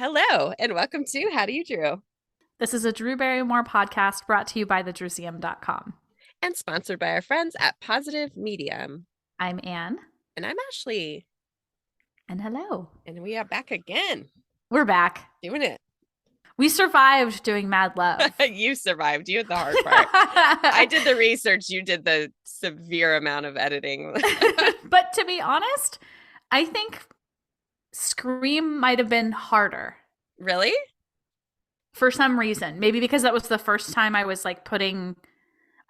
Hello, and welcome to How Do You Drew? This is a Drew Barrymore podcast brought to you by thedrewseum.com. And sponsored by our friends at Positive Medium. I'm Anne. And I'm Ashley. And hello. And we are back again. We're back. Doing it. We survived doing Mad Love. You survived. You had the hard part. I did the research. You did the severe amount of editing. But to be honest, I think Scream might have been harder. Really? For some reason. Maybe because that was the first time I was like putting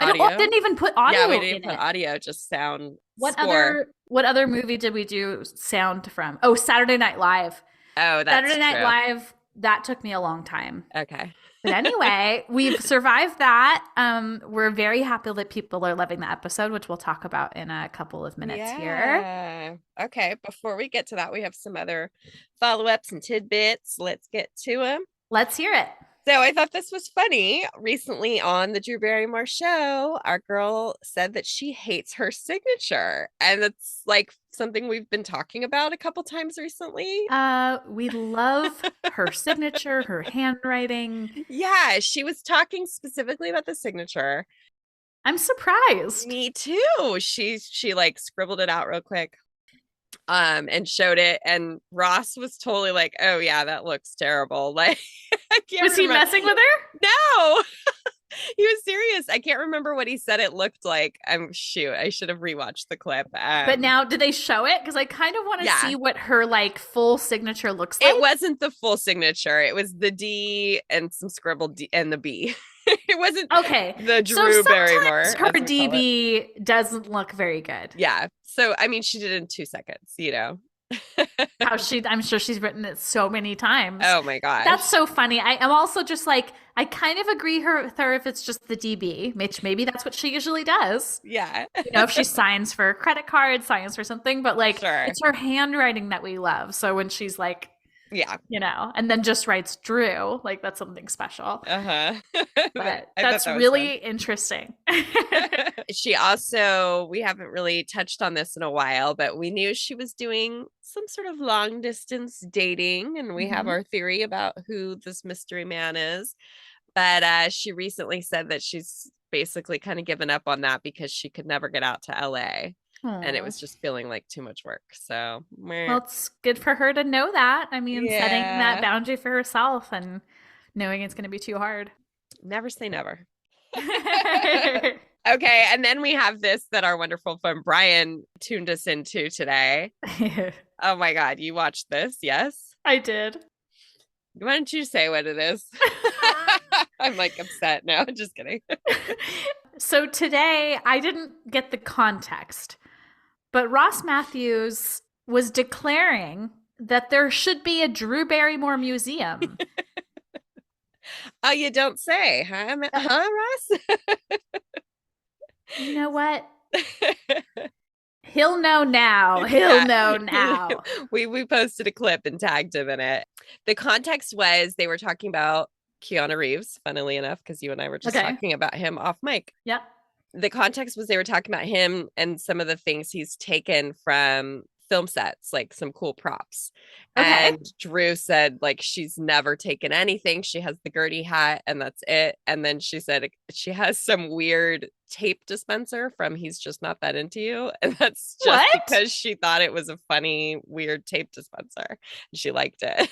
audio? I didn't even put audio. Yeah, we didn't in put it. audio, just sound. What score. other movie did we do sound from? Oh, Saturday Night Live. Oh, that's Saturday Night true. Live, that took me a long time. Okay. But anyway, we've survived that. We're very happy that people are loving the episode, which we'll talk about in a couple of minutes here. Okay, before we get to that, we have some other follow-ups and tidbits. Let's get to them. Let's hear it. So I thought this was funny. Recently on the Drew Barrymore show, our girl said that she hates her signature. And it's like something we've been talking about a couple times recently. We love her signature, her handwriting. Yeah, she was talking specifically about the signature. I'm surprised. Me too. She like scribbled it out real quick. And showed it, and Ross was totally like, oh yeah, that looks terrible. Like, I can't was he messing with her? No. He was serious. I can't remember what he said it looked like. Shoot, I should have rewatched the clip. But now, did they show it? Because I kind of want to see what her like full signature looks like. It wasn't the full signature. It was the D and some scribbled D and the B. It wasn't the Drew Barrymore. Her DB doesn't look very good. Yeah. So I mean, she did it in 2 seconds, you know. I'm sure she's written it so many times. Oh my gosh. That's so funny. I'm also just like, I kind of agree with her if it's just the DB, which maybe that's what she usually does. Yeah. You know, if she signs for a credit card, signs for something, but like it's her handwriting that we love. So when she's like, yeah, you know, and then just writes Drew, like that's something special. But that's really interesting. She also, we haven't really touched on this in a while, but we knew she was doing some sort of long distance dating, and we have our theory about who this mystery man is. But she recently said that she's basically kind of given up on that because she could never get out to LA. And it was just feeling like too much work. So, well, it's good for her to know that. I mean, setting that boundary for herself and knowing it's going to be too hard. Never say never. Okay. And then we have this that our wonderful friend Brian tuned us into today. Oh my God. You watched this? Yes, I did. Why don't you say what it is? I'm like upset. No, just kidding. So today I didn't get the context. But Ross Matthews was declaring that there should be a Drew Barrymore museum. Oh, you don't say, huh, Ross? You know what? He'll know now. He'll know now. We posted a clip and tagged him in it. The context was they were talking about Keanu Reeves, funnily enough, because you and I were just talking about him off mic. Yep. The context was they were talking about him and some of the things he's taken from film sets, like some cool props. And Drew said like she's never taken anything. She has the Gertie hat and that's it. And then she said she has some weird tape dispenser from He's Just Not That Into You. And that's just because she thought it was a funny, weird tape dispenser. And she liked it.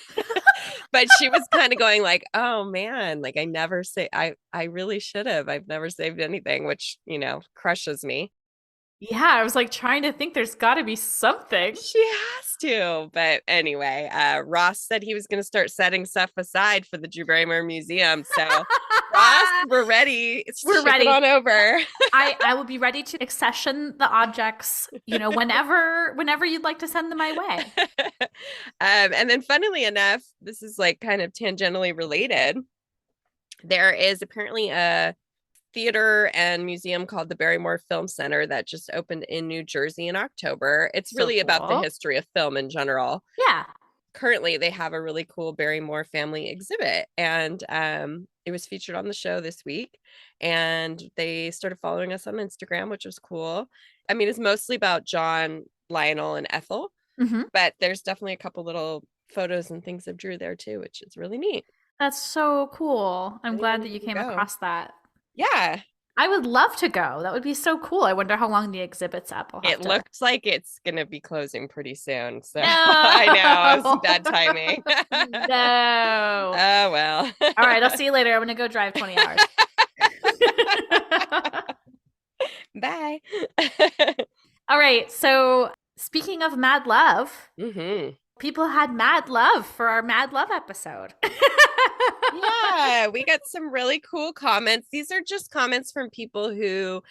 But she was kind of going like, oh man, like I really should have. I've never saved anything, which, you know, crushes me. Yeah, I was like trying to think there's got to be something. She has to. But anyway, Ross said he was going to start setting stuff aside for the Drew Barrymore Museum. So Ross, we're ready. We're ready. On over. I will be ready to accession the objects, you know, whenever you'd like to send them my way. And then funnily enough, this is like kind of tangentially related. There is apparently a theater and museum called the Barrymore Film Center that just opened in New Jersey in October. It's really about the history of film in general. Yeah. Currently, they have a really cool Barrymore family exhibit, and it was featured on the show this week. And they started following us on Instagram, which was cool. I mean, it's mostly about John, Lionel, and Ethel, but there's definitely a couple little photos and things of Drew there too, which is really neat. That's so cool. I'm glad Anyone that you can came go. across that. Yeah. I would love to go. That would be so cool. I wonder how long the exhibit's up. I'll have It to. looks like it's going to be closing pretty soon. So I know, it was No. bad timing. No. Oh, well. All right, I'll see you later. I'm going to go drive 20 hours. Bye. All right, so speaking of mad love, people had mad love for our mad love episode. Yeah, we got some really cool comments. These are just comments from people who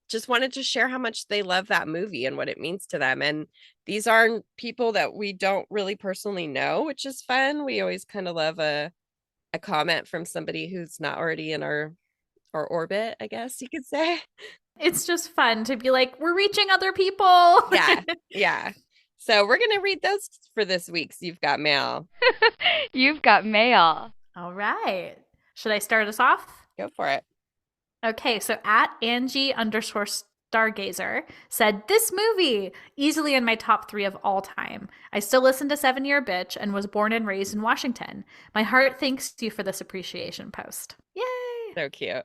just wanted to share how much they love that movie and what it means to them. And these aren't people that we don't really personally know, which is fun. We always kind of love a comment from somebody who's not already in our orbit, I guess you could say. It's just fun to be like, we're reaching other people. Yeah. So we're going to read those for this week's You've Got Mail. You've got mail. All right. Should I start us off? Go for it. Okay, so at Angie_Stargazer said, this movie, easily in my top 3 of all time. I still listen to 7 Year Bitch and was born and raised in Washington. My heart thanks you for this appreciation post. Yay! So cute.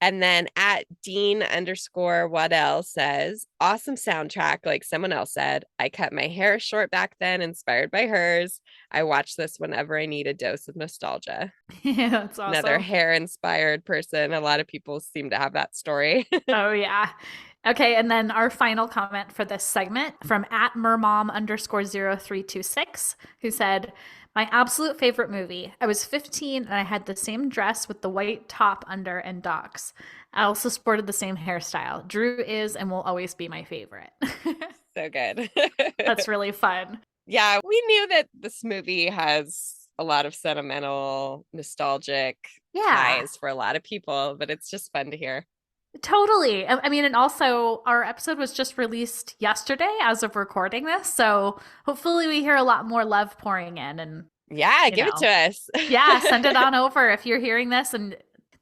And then at Dean_Waddell says, awesome soundtrack, like someone else said. I cut my hair short back then, inspired by hers. I watch this whenever I need a dose of nostalgia. Yeah, that's awesome. Another hair-inspired person. A lot of people seem to have that story. Oh, yeah. Okay, and then our final comment for this segment from at mermom_0326, who said, my absolute favorite movie. I was 15 and I had the same dress with the white top under and docks. I also sported the same hairstyle. Drew is and will always be my favorite. So good. That's really fun. Yeah, we knew that this movie has a lot of sentimental, nostalgic ties for a lot of people, but it's just fun to hear. Totally. I mean, and also our episode was just released yesterday as of recording this. So hopefully we hear a lot more love pouring in and yeah, give it to us. Yeah, send it on over. If you're hearing this and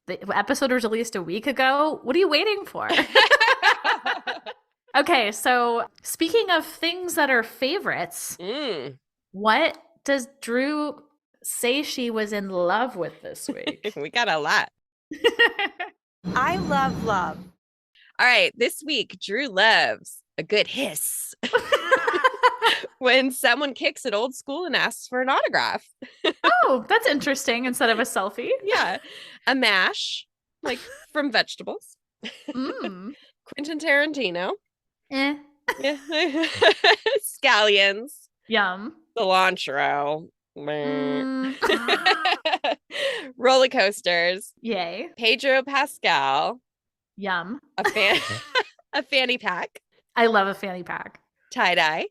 the episode was released a week ago, what are you waiting for? Okay, so speaking of things that are favorites, what does Drew say she was in love with this week? We got a lot. I love love. All right, this week, Drew loves a good hiss. When someone kicks it old school and asks for an autograph. Oh, that's interesting instead of a selfie. Yeah. A mash, like from vegetables. Quentin Tarantino. Yeah. Scallions. Yum. Cilantro. Roller coasters. Yay. Pedro Pascal. Yum. A fanny pack. I love a fanny pack. Tie-dye.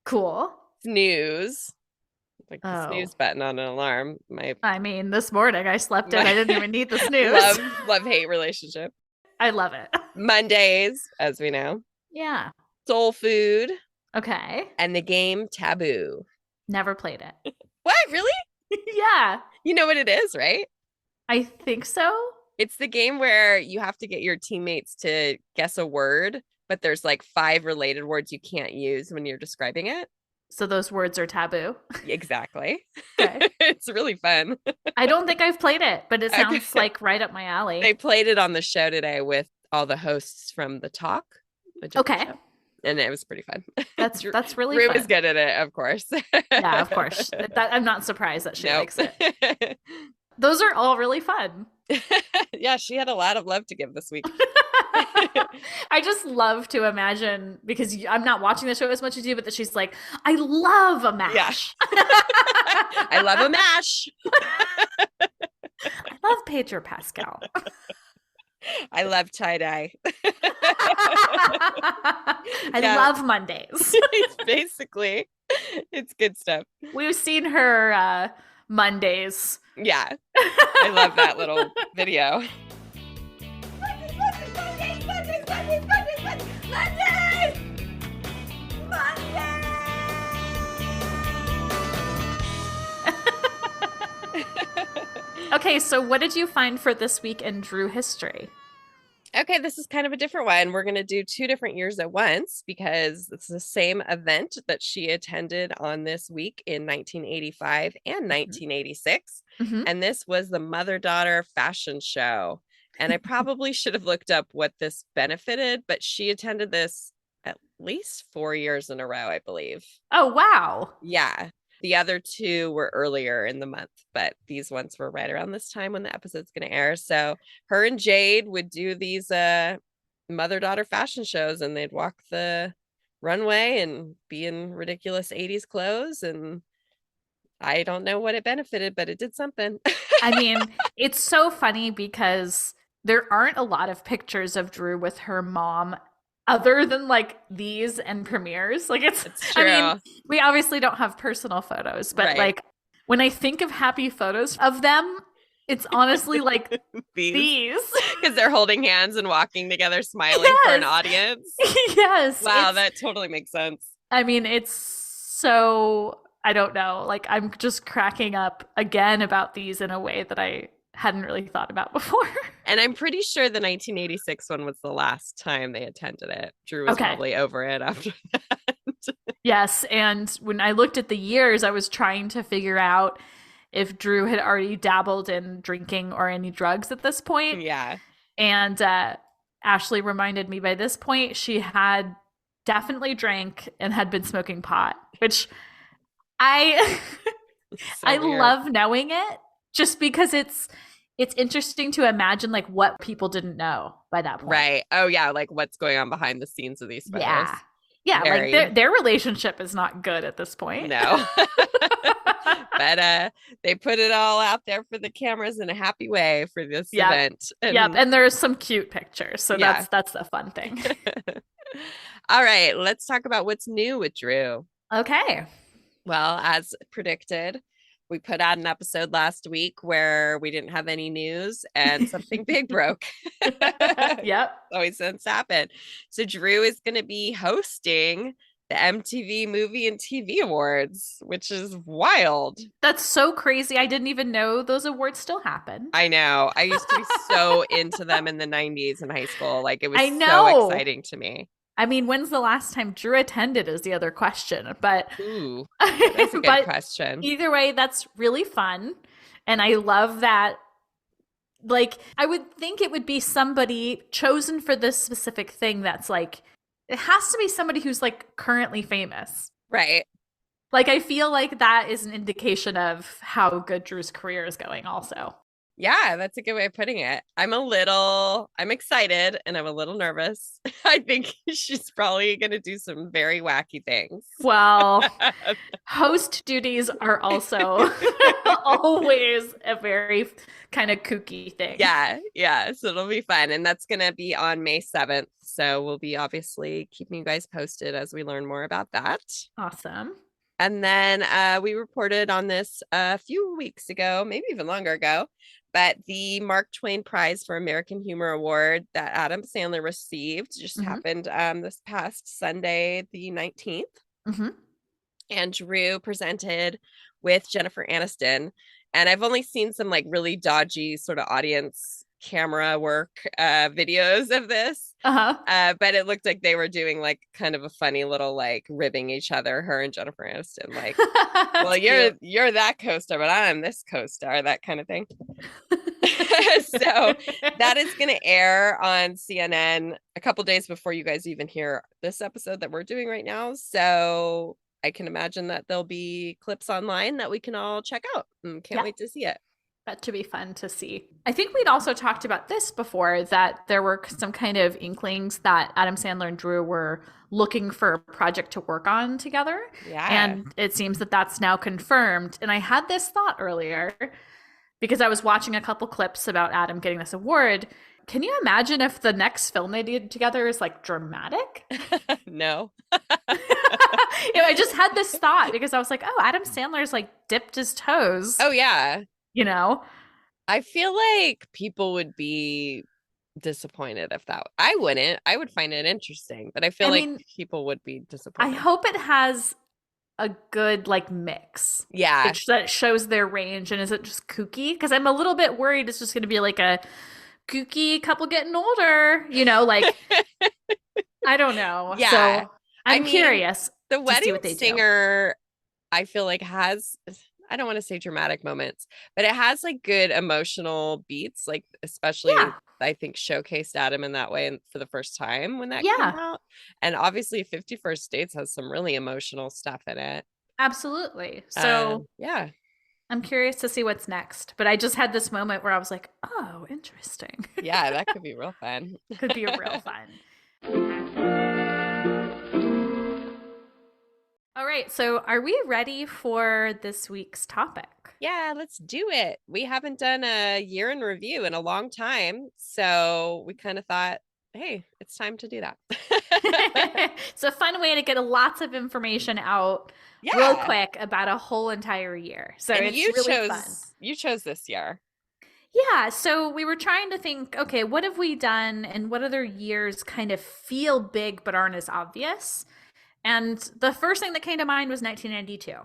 Cool. Snooze. Like the snooze button on an alarm. I mean, this morning I slept in. I didn't even need the snooze. Love-hate relationship. I love it. Mondays, as we know. Yeah. Soul food. Okay. And the game Taboo. Never played it. What? Really? Yeah. You know what it is, right? I think so. It's the game where you have to get your teammates to guess a word, but there's like 5 related words you can't use when you're describing it. So those words are taboo. Exactly. Okay. It's really fun. I don't think I've played it, but it sounds like right up my alley. They played it on the show today with all the hosts from The Talk. Okay. And it was pretty fun. That's really Drew fun. was good at it, of course. Yeah, of course. I'm not surprised that she likes it. Those are all really fun. Yeah, she had a lot of love to give this week. I just love to imagine, because I'm not watching the show as much as you, but that she's like, I love a mash. Yeah. I love a mash. I love Pedro Pascal. I love tie-dye. I love Mondays. Basically, it's good stuff. We've seen her Mondays. Yeah. I love that little video. Okay, so what did you find for this week in Drew history? Okay, this is kind of a different one. We're going to do two different years at once because it's the same event that she attended on this week in 1985 and 1986. Mm-hmm. And this was the mother-daughter fashion show. And I probably should have looked up what this benefited, but she attended this at least 4 years in a row, I believe. Oh, wow. Yeah. The other two were earlier in the month, but these ones were right around this time when the episode's going to air. So her and Jade would do these mother-daughter fashion shows, and they'd walk the runway and be in ridiculous 80s clothes. And I don't know what it benefited, but it did something. I mean, it's so funny because there aren't a lot of pictures of Drew with her mom other than like these and premieres. Like it's true. I mean, we obviously don't have personal photos, but Right. like when I think of happy photos of them, it's honestly like these. Because they're holding hands and walking together, smiling for an audience. Yes. Wow, that totally makes sense. I mean, it's so, I don't know. Like I'm just cracking up again about these in a way that I hadn't really thought about before. And I'm pretty sure the 1986 one was the last time they attended it. Drew was probably over it after that. Yes. And when I looked at the years, I was trying to figure out if Drew had already dabbled in drinking or any drugs at this point. Yeah. And Ashley reminded me by this point, she had definitely drank and had been smoking pot, which I love knowing it just because it's interesting to imagine like what people didn't know by that point. Right. Oh yeah, like what's going on behind the scenes of these photos. Yeah. Yeah, like their relationship is not good at this point. No. But they put it all out there for the cameras in a happy way for this event. And there's some cute pictures. So that's the fun thing. All right, let's talk about what's new with Drew. Okay. Well, as predicted, we put out an episode last week where we didn't have any news and something big broke. Yep. Always since happened. So Drew is going to be hosting the MTV Movie and TV Awards, which is wild. That's so crazy. I didn't even know those awards still happen. I know. I used to be so into them in the 90s in high school. Like it was so exciting to me. I mean, when's the last time Drew attended is the other question, but ooh, that's a good question. Either way, that's really fun. And I love that. Like, I would think it would be somebody chosen for this specific thing that's like, it has to be somebody who's like currently famous. Right. Like, I feel like that is an indication of how good Drew's career is going also. Yeah, that's a good way of putting it. I'm excited and I'm a little nervous. I think she's probably going to do some very wacky things. Well, host duties are also always a very kind of kooky thing. Yeah. So it'll be fun. And that's going to be on May 7th. So we'll be obviously keeping you guys posted as we learn more about that. Awesome. And then we reported on this a few weeks ago, maybe even longer ago, but the Mark Twain Prize for American Humor Award that Adam Sandler received just happened this past Sunday, the 19th. And Drew presented with Jennifer Aniston. And I've only seen some like really dodgy sort of audience camera work videos of this. But it looked like they were doing like kind of a funny little like ribbing each other, her and Jennifer Aniston, like, well, you're that co-star, but I'm this co-star, that kind of thing. So that is going to air on CNN a couple days before you guys even hear this episode that we're doing right now. So I can imagine that there'll be clips online that we can all check out. Can't wait to see it. That should be fun to see. I think we'd also talked about this before, that there were some kind of inklings that Adam Sandler and Drew were looking for a project to work on together. Yeah. And it seems that that's now confirmed. And I had this thought earlier because I was watching a couple clips about Adam getting this award. Can you imagine if the next film they did together is like dramatic? No. I just had this thought because I was like, oh, Adam Sandler's like dipped his toes. Oh, yeah. You know, I feel like people would be disappointed if I would find it interesting, but I feel like people would be disappointed. I hope it has a good like mix. Yeah. That shows their range and isn't just kooky. Because I'm a little bit worried it's just going to be like a kooky couple getting older, like I don't know. Yeah. So I I'm mean, curious The to see Wedding what they do. Singer, I feel like has, I don't want to say dramatic moments, but it has like good emotional beats, like especially Yeah. I think showcased Adam in that way and for the first time when that came Yeah, out. And obviously 51st Dates has some really emotional stuff in it. absolutely. So Yeah. I'm curious to see what's next. But I just had this moment where I was like, oh, interesting. Yeah, that could be real fun. Could be real fun. All right. So are we ready for this week's topic? Yeah, let's do it. We haven't done a year in review in a long time. So we kind of thought, hey, it's time to do that. It's a fun way to get lots of information out real Yeah. quick about a whole entire year. So And it's you really fun. chose this year. Yeah, so we were trying to think, okay, what have we done and what other years kind of feel big but aren't as obvious? And the first thing that came to mind was 1992.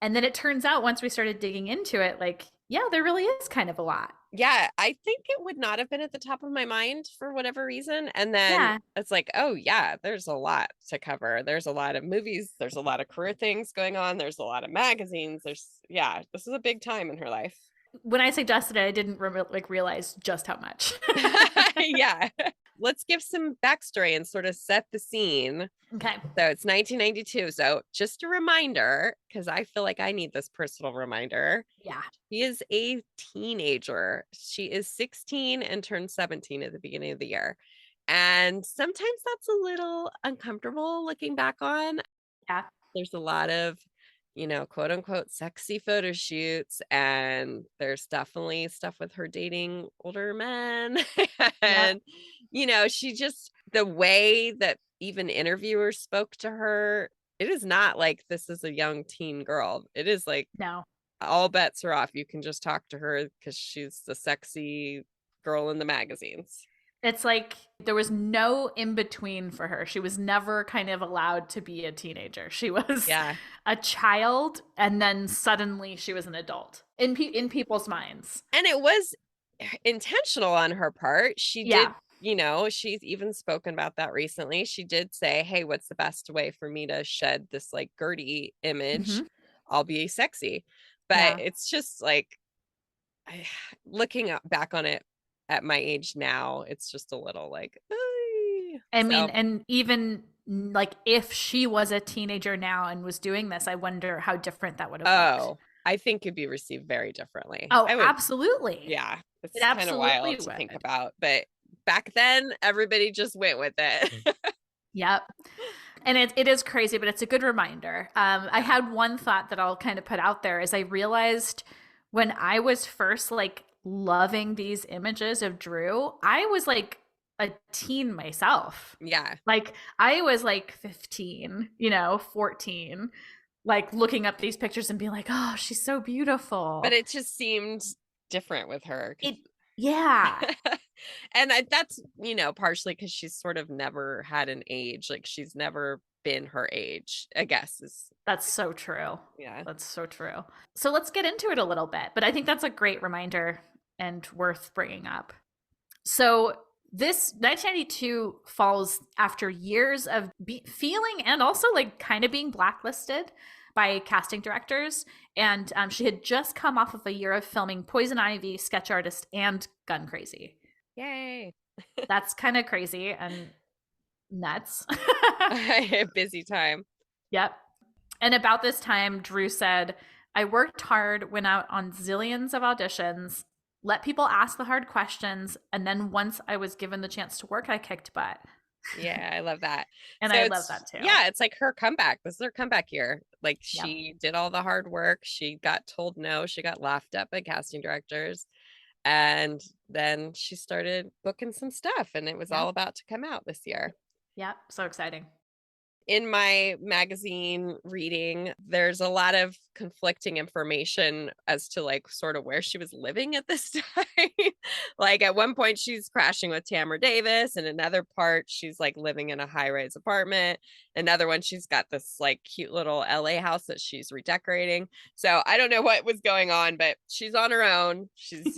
And then it turns out once we started digging into it, like, yeah, there really is kind of a lot. Yeah, I think it would not have been at the top of my mind for whatever reason. And then Yeah. it's like, oh, yeah, there's a lot to cover. There's a lot of movies. There's a lot of career things going on. There's a lot of magazines. Yeah, this is a big time in her life. When I suggested it, I didn't realize just how much. Yeah. Let's give some backstory and sort of set the scene. Okay. So it's 1992. So just a reminder, because I feel like I need this personal reminder. Yeah. She is a teenager. She is 16 and turned 17 at the beginning of the year. And sometimes that's a little uncomfortable looking back on. Yeah. There's a lot of, quote unquote, sexy photo shoots. And there's definitely stuff with her dating older men. And, she just, the way that even interviewers spoke to her, it is not like this is a young teen girl. It is like, No. all bets are off. You can just talk to her because she's the sexy girl in the magazines. It's like there was no in between for her. She was never kind of allowed to be a teenager. She was a child, and then suddenly she was an adult in people's minds. And it was intentional on her part. She did, she's even spoken about that recently. She did say, hey, what's the best way for me to shed this like Gertie image? Mm-hmm. I'll be sexy. But it's just like, looking back on it at my age now, it's just a little like, I mean, and even like if she was a teenager now and was doing this, I wonder how different that would have looked. I think it'd be received very differently. Oh, absolutely. Yeah. It's kind of wild to think about. But back then, everybody just went with it. Yep. And it is crazy, but it's a good reminder. I had one thought that I'll kind of put out there is I realized when I was first like loving these images of Drew, I was like a teen myself. Yeah. Like I was like 15, 14, like looking up these pictures and being like, oh, she's so beautiful. But it just seemed different with her. Yeah. And that's, partially because she's sort of never had an age. Like she's never been her age, I guess. That's so true. Yeah. That's so true. So let's get into it a little bit. But I think that's a great reminder and worth bringing up. So this 1992 falls after years of feeling and also like kind of being blacklisted by casting directors. And she had just come off of a year of filming Poison Ivy, Sketch Artist, and Guncrazy. Yay. That's kind of crazy and nuts. Busy time. Yep. And about this time, Drew said, I worked hard, went out on zillions of auditions, let people ask the hard questions, and then once I was given the chance to work, I kicked butt. Yeah, I love that. And I love that too. Yeah, it's like her comeback. This is her comeback year. Like she did all the hard work. She got told no. She got laughed at by casting directors. And then she started booking some stuff and it was all about to come out this year. Yep. So exciting. In my magazine reading, there's a lot of conflicting information as to like sort of where she was living at this time. Like at one point she's crashing with Tamara Davis, and another part she's like living in a high-rise apartment. Another one she's got this like cute little LA house that she's redecorating. So I don't know what was going on, but she's on her own. She's,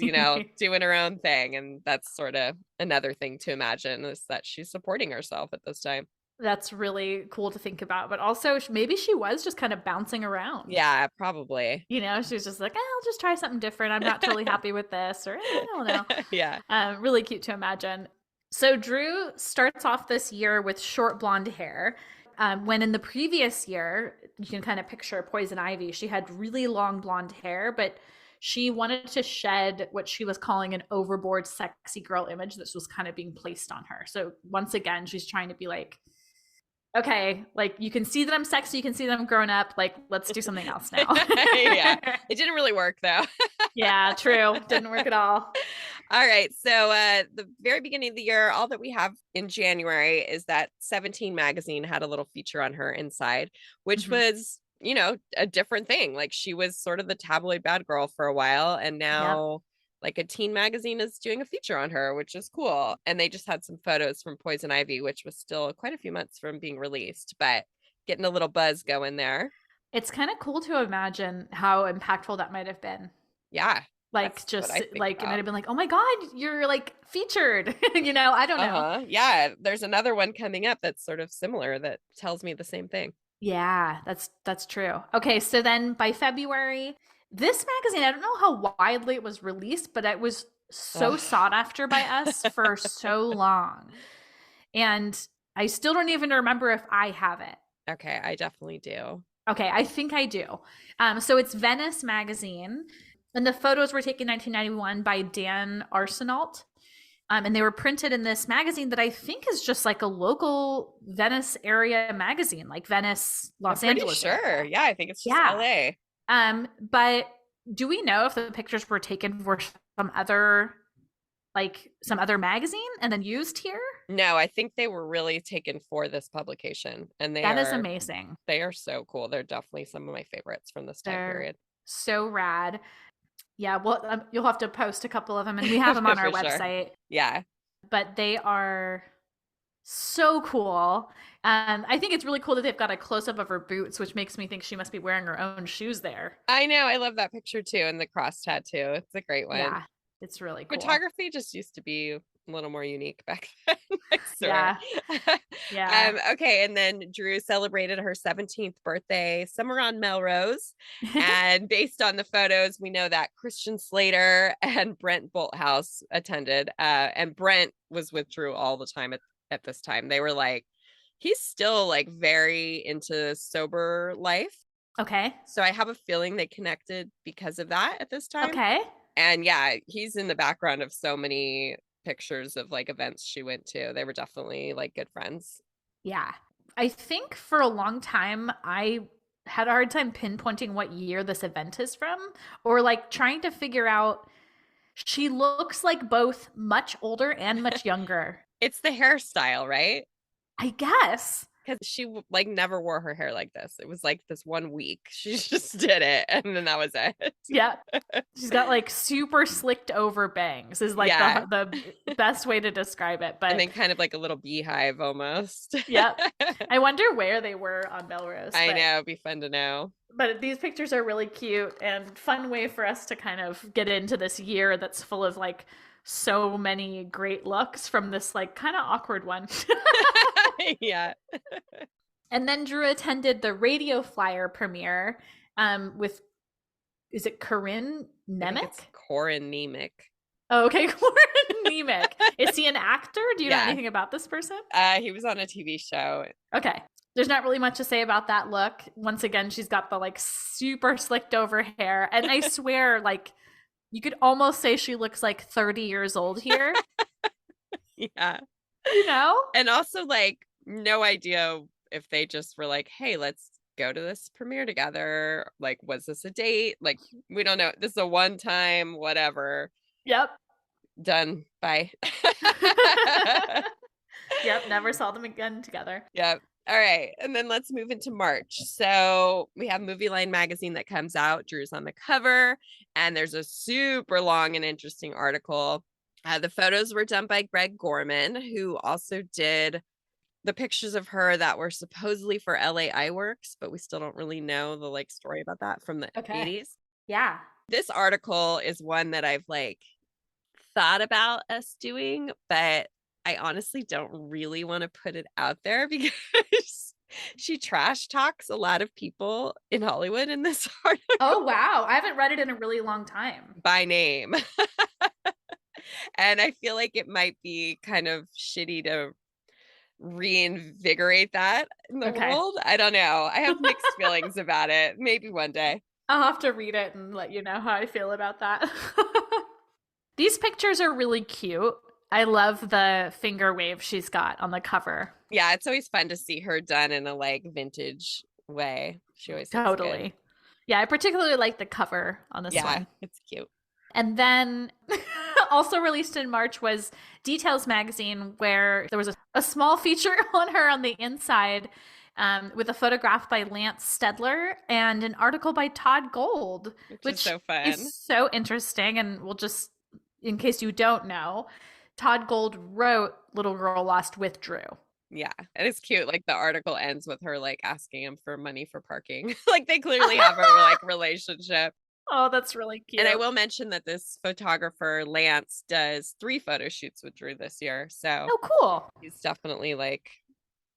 doing her own thing. And that's sort of another thing to imagine, is that she's supporting herself at this time. That's really cool to think about. But also, maybe she was just kind of bouncing around. Yeah, probably. She was just like, I'll just try something different. I'm not totally happy with this, or I don't know. Yeah. Really cute to imagine. So Drew starts off this year with short blonde hair. When in the previous year, you can kind of picture Poison Ivy, she had really long blonde hair, but she wanted to shed what she was calling an overboard sexy girl image that was kind of being placed on her. So once again, she's trying to be like, okay, like you can see that I'm sexy, you can see that I'm grown up, like let's do something else now. Yeah, it didn't really work though. Yeah, true. Didn't work at all. All right, so the very beginning of the year, all that we have in January is that 17 magazine had a little feature on her inside, which was, a different thing. Like she was sort of the tabloid bad girl for a while, and now like a teen magazine is doing a feature on her, which is cool. And they just had some photos from Poison Ivy, which was still quite a few months from being released, but getting a little buzz going there. It's kind of cool to imagine how impactful that might have been. Yeah. Like just like it might have been like, oh my God, you're like featured. I don't know. Yeah. There's another one coming up that's sort of similar that tells me the same thing. Yeah, that's true. Okay, so then by February, this magazine, I don't know how widely it was released, but it was so sought after by us for so long. And I still don't even remember if I have it. Okay, I definitely do. Okay, I think I do. So it's Venice magazine, and the photos were taken in 1991 by Dan Arsenault. And they were printed in this magazine that I think is just like a local Venice area magazine, like Venice, Los Angeles. Sure. Area. Yeah, I think it's just LA. But do we know if the pictures were taken for some other magazine and then used here? No, I think they were really taken for this publication, and that is amazing. They are so cool. They're definitely some of my favorites from this time period. So rad. Yeah, well, you'll have to post a couple of them, and we have them on our website. Yeah, but they are so cool. I think it's really cool that they've got a close-up of her boots, which makes me think she must be wearing her own shoes there. I know. I love that picture too, and the cross tattoo. It's a great one. Yeah, it's really cool. Photography just used to be a little more unique back then. Yeah. Okay, and then Drew celebrated her 17th birthday somewhere on Melrose, and based on the photos, we know that Christian Slater and Brent Bolthouse attended, and Brent was with Drew all the time at this time. They were like, he's still like very into sober life. Okay. So I have a feeling they connected because of that at this time. Okay. And yeah, he's in the background of so many pictures of like events she went to. They were definitely like good friends. Yeah. I think for a long time, I had a hard time pinpointing what year this event is from, or like trying to figure out. She looks like both much older and much younger. It's the hairstyle, right? I guess. Because she like never wore her hair like this. It was like this 1 week. She just did it, and then that was it. Yeah. She's got like super slicked over bangs is like the best way to describe it. But and then kind of like a little beehive almost. Yep. I wonder where they were on Melrose. I know. It'd be fun to know. But these pictures are really cute and fun way for us to kind of get into this year that's full of like so many great looks from this like kind of awkward one. Yeah. And then Drew attended the Radio Flyer premiere with, is it Corinne Nemec? It's Corin Nemec. Oh, okay. Corin Nemec. Is he an actor? Do you know anything about this person? He was on a TV show. Okay. There's not really much to say about that look. Once again, she's got the like super slicked over hair. And I swear, like, you could almost say she looks like 30 years old here. Yeah. You know? And also, like, no idea if they just were like, hey, let's go to this premiere together. Like, was this a date? Like, we don't know. This is a one-time, whatever. Yep. Done. Bye. Yep. Never saw them again together. Yep. All right. And then let's move into March. So we have Movie Line magazine that comes out. Drew's on the cover, and there's a super long and interesting article. The photos were done by Greg Gorman, who also did the pictures of her that were supposedly for LA Eyeworks, but we still don't really know the like story about that from the 80s. Yeah. This article is one that I've like thought about us doing, but I honestly don't really want to put it out there because she trash talks a lot of people in Hollywood in this article. Oh, wow. I haven't read it in a really long time. By name. And I feel like it might be kind of shitty to reinvigorate that in the world. I don't know. I have mixed feelings about it. Maybe one day. I'll have to read it and let you know how I feel about that. These pictures are really cute. I love the finger wave she's got on the cover. Yeah, it's always fun to see her done in a like vintage way. She always totally. Yeah, I particularly like the cover on this one. Yeah, it's cute. And then also released in March was Details magazine, where there was a small feature on her on the inside with a photograph by Lance Stedler and an article by Todd Gold, which is so fun. Is so interesting. And we'll just, in case you don't know, Todd Gold wrote Little Girl Lost with Drew. Yeah, and it's cute. Like the article ends with her like asking him for money for parking. Like they clearly have a like relationship. Oh, that's really cute. And I will mention that this photographer, Lance, does 3 photo shoots with Drew this year. So cool. He's definitely like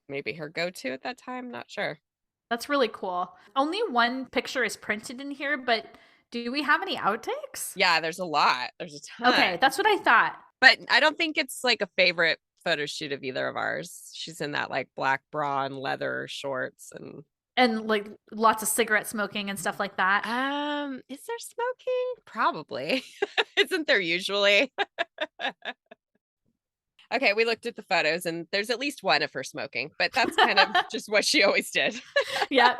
maybe her go-to at that time. Not sure. That's really cool. Only one picture is printed in here, but do we have any outtakes? Yeah, there's a lot. There's a ton. Okay, that's what I thought. But I don't think it's like a favorite photo shoot of either of ours. She's in that like black bra and leather shorts and like lots of cigarette smoking and stuff like that. Is there smoking? Probably. Isn't there usually? Okay, we looked at the photos and there's at least one of her smoking, but that's kind of just what she always did. Yeah.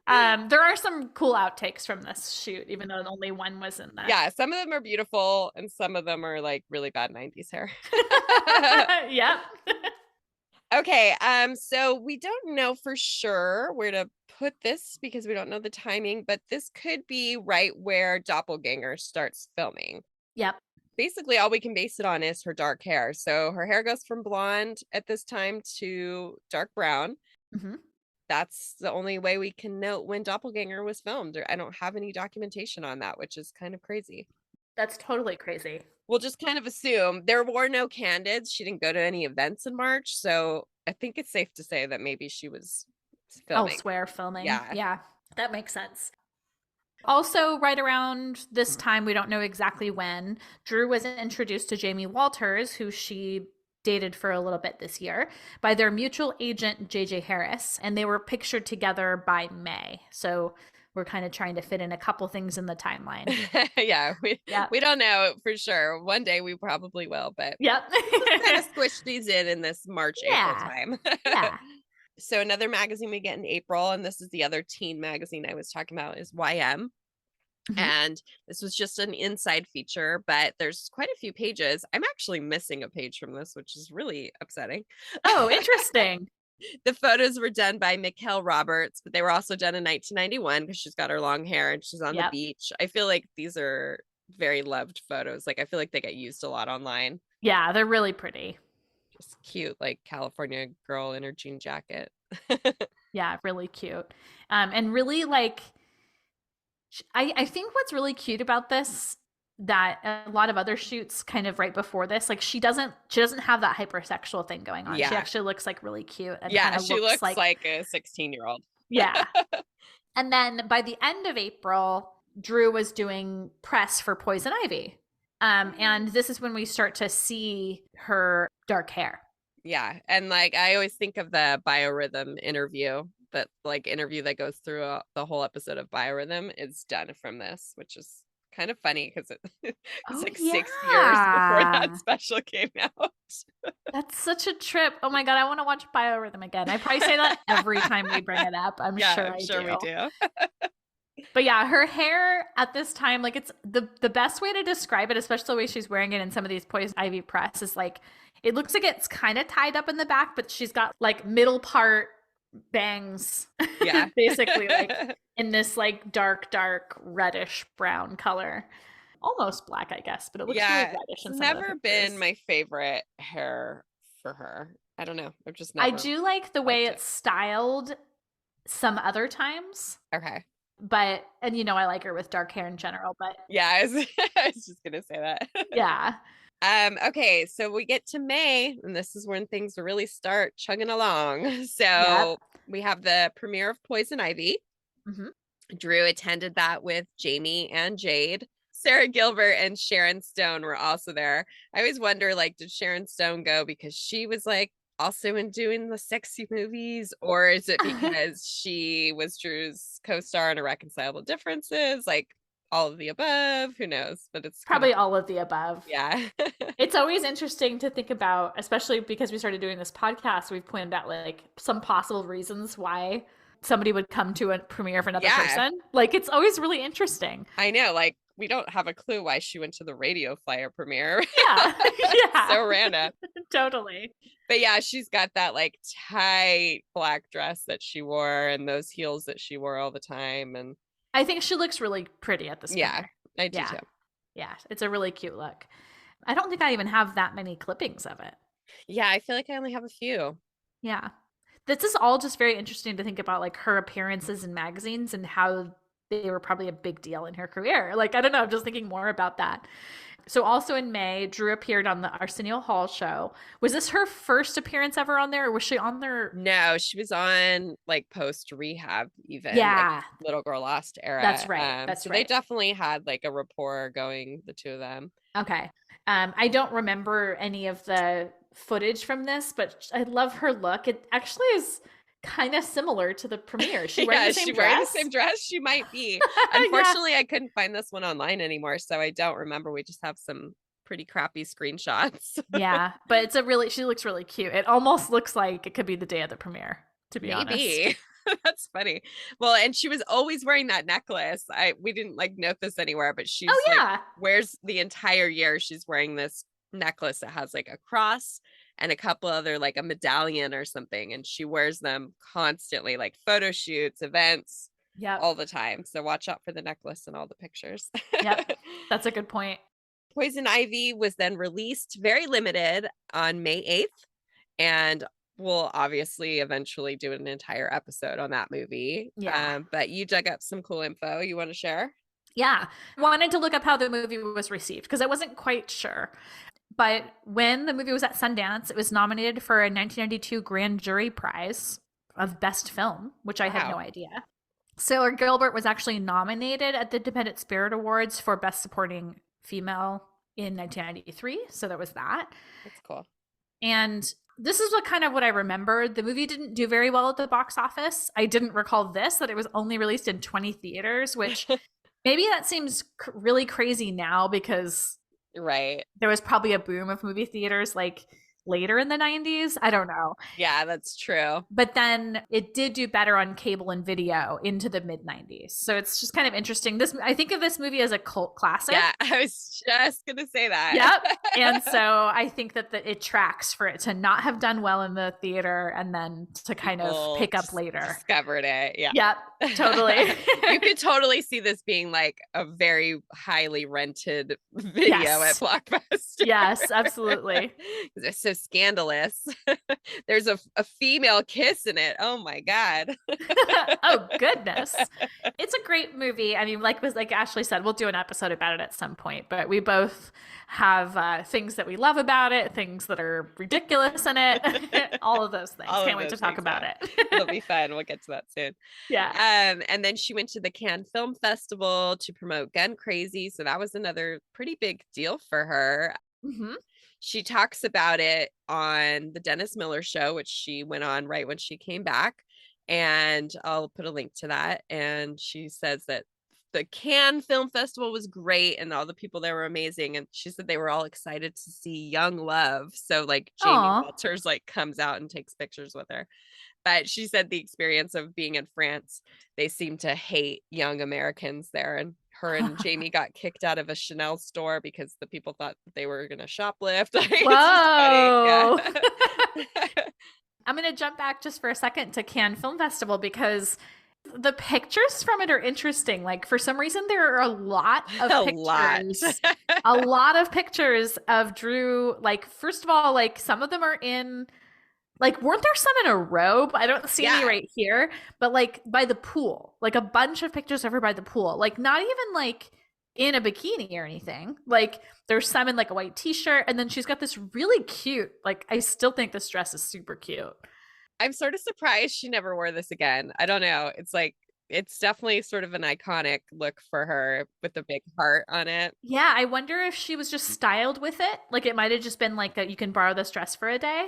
There are some cool outtakes from this shoot, even though only one was in there. Yeah, some of them are beautiful and some of them are like really bad 90s hair. Yep. Okay, so we don't know for sure where to put this because we don't know the timing, but this could be right where Doppelganger starts filming. Yep. Basically, all we can base it on is her dark hair. So her hair goes from blonde at this time to dark brown. Mm-hmm. That's the only way we can note when Doppelganger was filmed. I don't have any documentation on that, which is kind of crazy. That's totally crazy. We'll just kind of assume there were no candids. She didn't go to any events in March. So I think it's safe to say that maybe she was filming. Elsewhere filming. Yeah. Yeah, that makes sense. Also, right around this time, we don't know exactly when, Drew was introduced to Jamie Walters, who she dated for a little bit this year, by their mutual agent, JJ Harris, and they were pictured together by May. So we're kind of trying to fit in a couple things in the timeline. Yeah, we don't know for sure. One day we probably will, but yep. kind of squish these in this March, April time. Yeah. So another magazine we get in April, and this is the other teen magazine I was talking about, is YM. Mm-hmm. And this was just an inside feature, but there's quite a few pages. I'm actually missing a page from this, which is really upsetting. Oh, interesting. The photos were done by Mikkel Roberts, but they were also done in 1991 because she's got her long hair and she's on the beach. I feel like these are very loved photos. Like I feel like they get used a lot online. Yeah, they're really pretty. Just cute, like California girl in her jean jacket. Yeah, really cute. And really like, I think what's really cute about this, that a lot of other shoots kind of right before this, like she doesn't have that hypersexual thing going on. Yeah. She actually looks like really cute. And yeah, she looks like a 16-year-old. Yeah. And then by the end of April, Drew was doing press for Poison Ivy. And this is when we start to see her dark hair. Yeah. And like, I always think of the Biorhythm interview, that like interview that goes through the whole episode of Biorhythm is done from this, which is kind of funny because it's like 6 years before that special came out. That's such a trip. Oh my God, I want to watch Biorhythm again. I probably say that every time we bring it up. I'm sure we do. But yeah, her hair at this time, like it's the best way to describe it, especially the way she's wearing it in some of these Poison Ivy press, is like it looks like it's kind of tied up in the back, but she's got like middle part bangs. Yeah. Basically, like in this like dark reddish brown color. Almost black, I guess, but it looks really reddish It's in some of the never pictures. been my favorite hair for her. I don't know. I've just I never do like the way liked it's styled some other times. Okay. But, and you know, I like her with dark hair in general, but Yeah, I was just gonna say that. yeah. Okay, so we get to May, and this is when things really start chugging along. So Yep. we have the premiere of Poison Ivy. hmm Drew attended that with Jamie and Jade. Sarah Gilbert and Sharon Stone were also there. I always wonder, like, did Sharon Stone go because she was like also in doing the sexy movies, or is it because she was Drew's co-star in Irreconcilable Differences? Like all of the above, who knows? But it's Probably all of the above. Yeah. It's always interesting to think about, especially because we started doing this podcast. We've pointed out like some possible reasons why somebody would come to a premiere of another person. Like, it's always really interesting. I know, like, we don't have a clue why she went to the Radio Flyer premiere. Yeah. Yeah. So random. Totally. But yeah, she's got that like tight black dress that she wore and those heels that she wore all the time. And I think she looks really pretty at this yeah, premiere. I do too. Yeah, it's a really cute look. I don't think I even have that many clippings of it. Yeah, I feel like I only have a few. Yeah. This is all just very interesting to think about, like her appearances in magazines and how they were probably a big deal in her career. Like, I don't know, I'm just thinking more about that. So also in May, Drew appeared on the Arsenio Hall show. Was this her first appearance ever on there, or was she on there? No, she was on like post rehab, even. Yeah. Like, Little Girl Lost era. That's right. That's so right. They definitely had like a rapport going, the two of them. Okay. I don't remember any of the footage from this, but I love her look. It actually is kind of similar to the premiere. She wearing the same dress? Wearing the same dress? She might be. Unfortunately, I couldn't find this one online anymore, so I don't remember. We just have some pretty crappy screenshots. Yeah, but she looks really cute. It almost looks like it could be the day of the premiere, to be honest. That's funny. Well, and she was always wearing that necklace. We didn't like note this anywhere, but she's like, wears the entire year. She's wearing this necklace that has like a cross and a couple other like a medallion or something, and she wears them constantly, like photo shoots, events, all the time. So watch out for the necklace and all the pictures. Yep, that's a good point. Poison Ivy was then released very limited on May 8th, and we'll obviously eventually do an entire episode on that movie. But you dug up some cool info you want to share? Yeah. Wanted to look up how the movie was received because I wasn't quite sure. But when the movie was at Sundance, it was nominated for a 1992 Grand Jury Prize of Best Film, which I had no idea. Sarah Gilbert was actually nominated at the Independent Spirit Awards for Best Supporting Female in 1993. So there was that. That's cool. And this is what I remember. The movie didn't do very well at the box office. I didn't recall that it was only released in 20 theaters, which maybe that seems really crazy now because there was probably a boom of movie theaters like later in the 90s. I don't know. Yeah, that's true. But then it did do better on cable and video into the mid 90s. So it's just kind of interesting. I think of this movie as a cult classic. Yeah, I was just going to say that. Yep. And so I think that it tracks for it to not have done well in the theater and then to kind of pick up later. Discovered it. Yeah. Yep, totally. You could totally see this being like a very highly rented video at Blockbuster. Yes, absolutely. It's so scandalous. There's a female kiss in it. Oh my God. Oh goodness. It's a great movie. I mean, like Ashley said, we'll do an episode about it at some point, but we both have things that we love about it, things that are ridiculous in it, all of those things. Can't wait to talk about it. It'll be fun. We'll get to that soon. Yeah. And then she went to the Cannes Film Festival to promote Guncrazy. So that was another pretty big deal for her. Mm-hmm. She talks about it on the Dennis Miller Show, which she went on right when she came back. And I'll put a link to that. And she says that the Cannes Film Festival was great and all the people there were amazing. And she said they were all excited to see Young Love. So like Jamie Walters like comes out and takes pictures with her. But she said the experience of being in France, they seem to hate young Americans there. And her and Jamie got kicked out of a Chanel store because the people thought they were going to shoplift. Whoa. Yeah. I'm going to jump back just for a second to Cannes Film Festival because the pictures from it are interesting. Like for some reason, there are a lot of pictures. A lot of pictures of Drew. Like, first of all, like some of them are in, like, weren't there some in a robe? I don't see any right here, but like by the pool, like a bunch of pictures of her by the pool. Like not even like in a bikini or anything. Like there's some in like a white t-shirt, and then she's got this really cute, like I still think this dress is super cute. I'm sort of surprised she never wore this again. I don't know. It's like, it's definitely sort of an iconic look for her with the big heart on it. Yeah, I wonder if she was just styled with it. Like it might have just been like that you can borrow this dress for a day.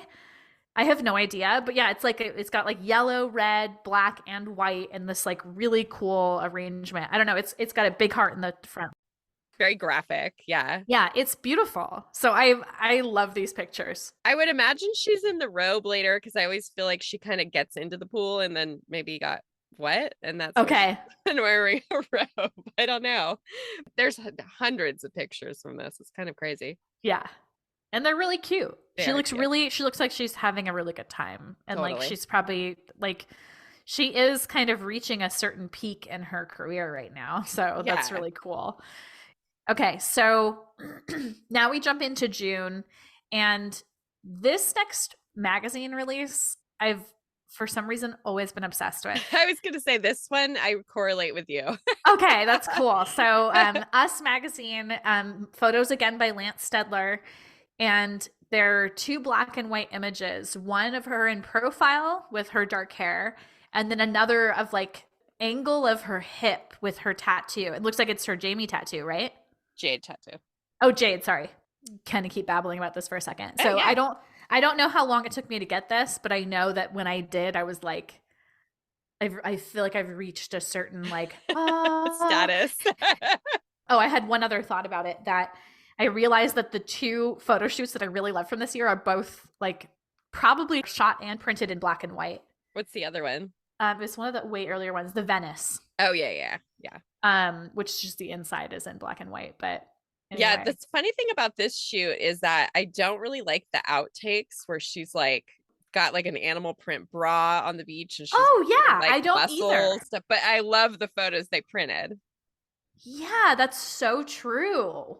I have no idea, but yeah, it's like it's got like yellow, red, black, and white in this like really cool arrangement. I don't know. It's got a big heart in the front. Very graphic. Yeah. Yeah, it's beautiful. So I love these pictures. I would imagine she's in the robe later because I always feel like she kind of gets into the pool and then maybe got wet, and that's okay. And wearing a robe. I don't know. There's hundreds of pictures from this. It's kind of crazy. Yeah. And they're really cute. She looks like she's having a really good time. And like she's probably like she is kind of reaching a certain peak in her career right now. So that's really cool. Okay, so now we jump into June, and this next magazine release I've for some reason always been obsessed with. I was gonna say this one I correlate with you. Okay, that's cool. So Us magazine, photos again by Lance Stedler. And there are 2 black and white images, one of her in profile with her dark hair, and then another of like angle of her hip with her tattoo. It looks like it's her Jamie tattoo, right? Jade tattoo. Oh, Jade, sorry. Kind of keep babbling about this for a second. So I don't know how long it took me to get this, but I know that when I did, I was like, I feel like I've reached a certain like status. Oh, I had one other thought about it, that I realized that the 2 photo shoots that I really love from this year are both like probably shot and printed in black and white. What's the other one? It's one of the way earlier ones, the Venice. Oh yeah. Which just the inside is in black and white, but anyway. Yeah, the funny thing about this shoot is that I don't really like the outtakes where she's like got like an animal print bra on the beach and she's like, I don't muscle either. Stuff, but I love the photos they printed. Yeah, that's so true.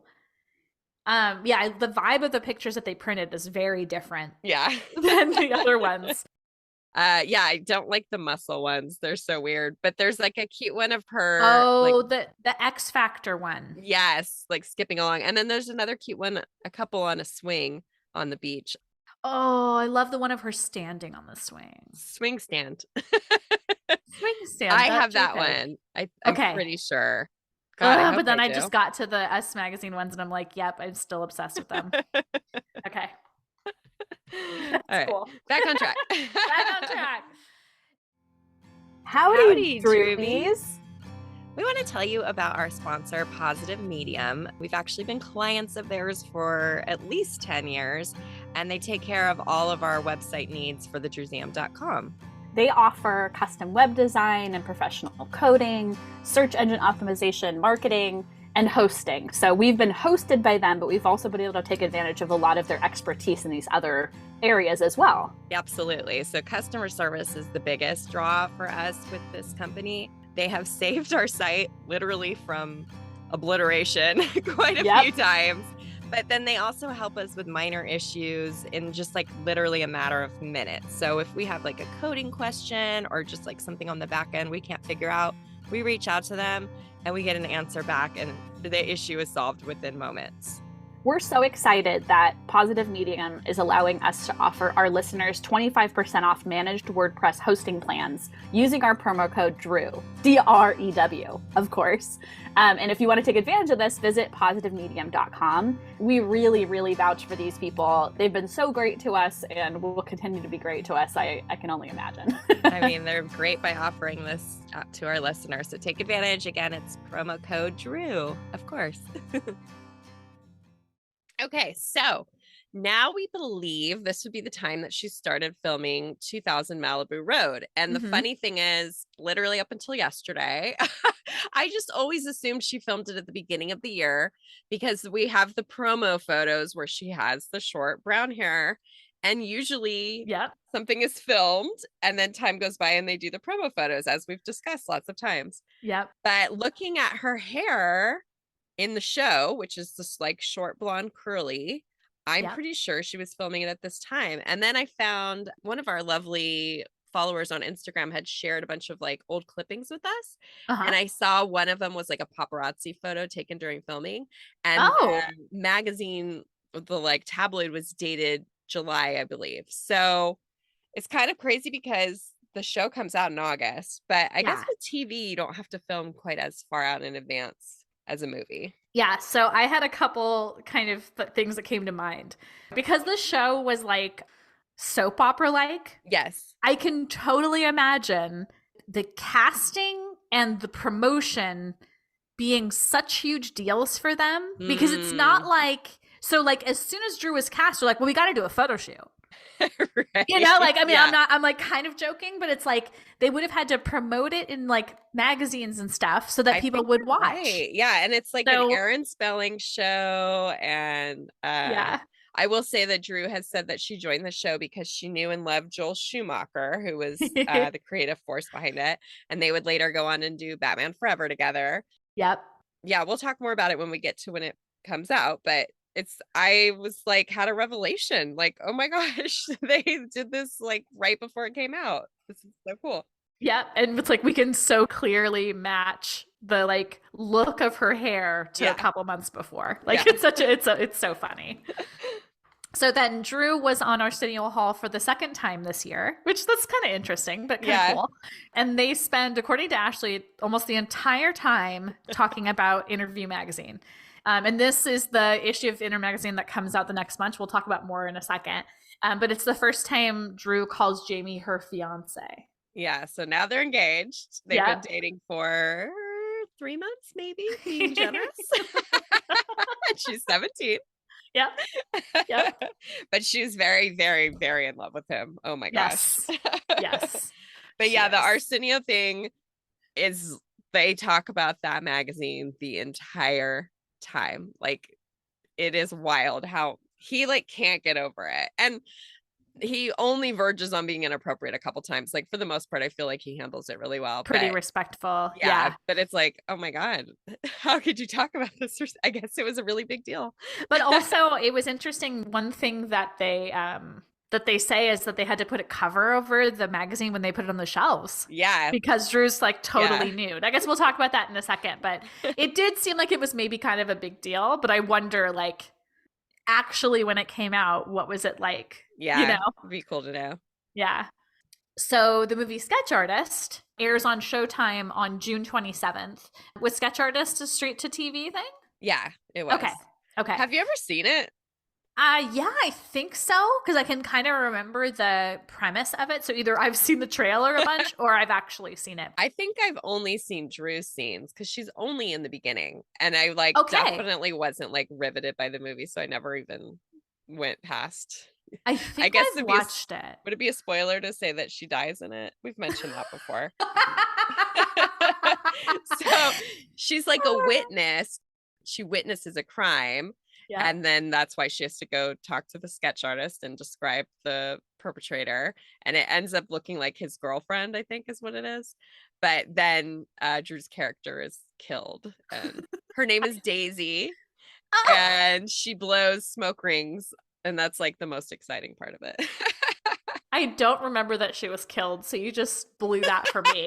The vibe of the pictures that they printed is very different than the other ones. I don't like the muscle ones. They're so weird. But there's like a cute one of her. Oh, like, the X Factor one. Yes, like skipping along. And then there's another cute one, a couple on a swing on the beach. Oh, I love the one of her standing on the swing. Swing stand. Swing stand. I have that one. I'm pretty sure. God, but then I just got to the Us magazine ones and I'm like, yep, I'm still obsessed with them. Okay. All right. Cool. Back on track. Back on track. Howdy, Droobies. We want to tell you about our sponsor, Positive Medium. We've actually been clients of theirs for at least 10 years, and they take care of all of our website needs for thedrewseum.com. They offer custom web design and professional coding, search engine optimization, marketing, and hosting. So we've been hosted by them, but we've also been able to take advantage of a lot of their expertise in these other areas as well. Absolutely. So customer service is the biggest draw for us with this company. They have saved our site literally from obliteration quite a few times. But then they also help us with minor issues in just like literally a matter of minutes. So if we have like a coding question or just like something on the back end we can't figure out, we reach out to them and we get an answer back and the issue is solved within moments. We're so excited that Positive Medium is allowing us to offer our listeners 25% off managed WordPress hosting plans using our promo code DREW, D-R-E-W, of course. And if you want to take advantage of this, visit positivemedium.com. We really, really vouch for these people. They've been so great to us and will continue to be great to us. I can only imagine. I mean, they're great by offering this to our listeners. So take advantage. Again, it's promo code DREW, of course. Okay, so now we believe this would be the time that she started filming 2000 Malibu Road. And the funny thing is, literally up until yesterday, I just always assumed she filmed it at the beginning of the year because we have the promo photos where she has the short brown hair And usually Yep. something is filmed and then time goes by and they do the promo photos, as we've discussed lots of times. Yep. But looking at her hair in the show, which is this like short blonde curly, I'm pretty sure she was filming it at this time. And then I found one of our lovely followers on Instagram had shared a bunch of like old clippings with us. And I saw one of them was like a paparazzi photo taken during filming. And the magazine, the like tabloid, was dated July, I believe. So it's kind of crazy because the show comes out in August, but I guess with TV, you don't have to film quite as far out in advance as a movie. Yeah, so I had a couple kind of things that came to mind. Because the show was like soap opera-like. Yes. I can totally imagine the casting and the promotion being such huge deals for them, because it's not like, so like as soon as Drew was cast, we're like, well, we got to do a photo shoot. Right. You know, like, I mean, I'm like kind of joking, but it's like they would have had to promote it in like magazines and stuff so that people would watch. Right. Yeah. And it's like an Aaron Spelling show. And I will say that Drew has said that she joined the show because she knew and loved Joel Schumacher, who was the creative force behind it. And they would later go on and do Batman Forever together. Yep. Yeah. We'll talk more about it when we get to when it comes out. But I was like, had a revelation. Like, oh my gosh, they did this like right before it came out. This is so cool. Yeah. And it's like, we can so clearly match the like look of her hair to a couple months before. Like it's so funny. So then Drew was on Arsenio Hall for the second time this year, which that's kind of interesting, but kind of cool. And they spend, according to Ashley, almost the entire time talking about Interview Magazine. And this is the issue of Inner Magazine that comes out the next month. We'll talk about more in a second. But it's the first time Drew calls Jamie her fiance. Yeah. So now they're engaged. They've been dating for 3 months, maybe, being generous. She's 17. Yeah. Yep. But she's very, very, very in love with him. Oh my gosh. Yes. But yeah, the Arsenio thing is, they talk about that magazine the entire time. Like, it is wild how he like can't get over it, and he only verges on being inappropriate a couple times. Like, for the most part, I feel like he handles it really well. Pretty respectful. Yeah. But it's like, oh my God, how could you talk about this? I guess it was a really big deal. But also it was interesting. One thing that they say is that they had to put a cover over the magazine when they put it on the shelves. Yeah. Because Drew's like totally nude. I guess we'll talk about that in a second, but it did seem like it was maybe kind of a big deal, but I wonder, like, actually when it came out, what was it like? Yeah. You know? It'd be cool to know. Yeah. So the movie Sketch Artist airs on Showtime on June 27th. Was Sketch Artist a straight to TV thing? Yeah, it was. Okay. Have you ever seen it? Yeah, I think so, because I can kind of remember the premise of it. So either I've seen the trailer a bunch or I've actually seen it. I think I've only seen Drew's scenes because she's only in the beginning, and I like definitely wasn't like riveted by the movie, so I never even went past. I think I've watched it. Would it be a spoiler to say that she dies in it? We've mentioned that before. So she's like a witness. She witnesses a crime. Yeah. And then that's why she has to go talk to the sketch artist and describe the perpetrator. And it ends up looking like his girlfriend, I think is what it is. But then Drew's character is killed. And her name is Daisy. And she blows smoke rings. And that's like the most exciting part of it. I don't remember that she was killed. So you just blew that for me.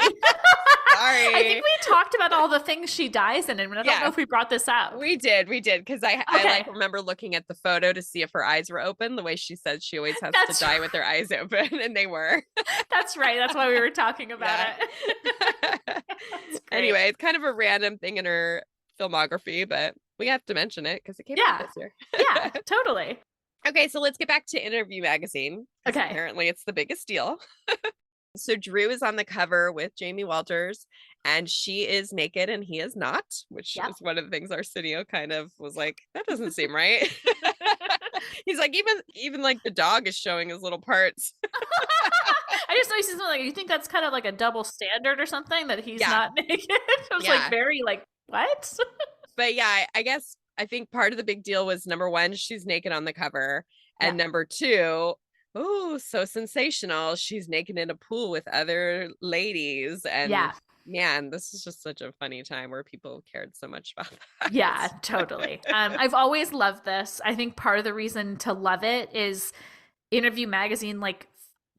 Sorry. I think we talked about all the things she dies in, and I don't know if we brought this up. We did, because I like remember looking at the photo to see if her eyes were open, the way she said she always has to die with her eyes open, and they were. That's right. That's why we were talking about it. Anyway, it's kind of a random thing in her filmography, but we have to mention it because it came out this year. Yeah, totally. Okay, so let's get back to Interview Magazine. Okay. Apparently it's the biggest deal. So Drew is on the cover with Jamie Walters, and she is naked and he is not, which is one of the things Arsenio kind of was like, that doesn't seem right. He's like, even like the dog is showing his little parts. I just noticed something like, you think that's kind of like a double standard or something, that he's not naked? I was like very like, what? But yeah, I think part of the big deal was, number one, she's naked on the cover, and number two, oh, so sensational. She's naked in a pool with other ladies. And Yeah. man, this is just such a funny time where people cared so much about that. Yeah, totally. I've always loved this. I think part of the reason to love it is Interview Magazine, like,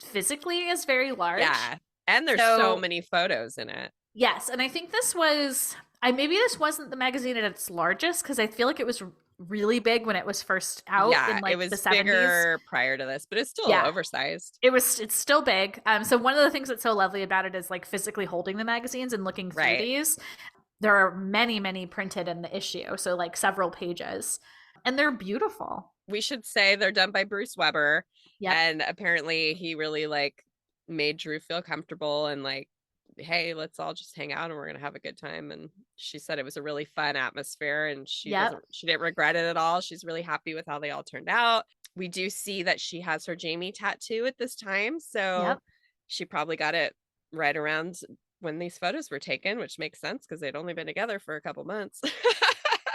physically is very large. Yeah. And there's so many photos in it. Yes. And I think this was, maybe this wasn't the magazine at its largest, because I feel like it was really big when it was first out in like it was the 70s. Bigger prior to this, but it's still oversized. It's still big. So one of the things that's so lovely about it is like physically holding the magazines and looking through these. There are many, many printed in the issue, so like several pages, and they're beautiful. We should say they're done by Bruce Weber. Yep. And apparently he really like made Drew feel comfortable and like, hey, let's all just hang out and we're gonna have a good time. And she said it was a really fun atmosphere, and she didn't regret it at all. She's really happy with how they all turned out. We do see that she has her Jamie tattoo at this time, so she probably got it right around when these photos were taken, which makes sense because they'd only been together for a couple months.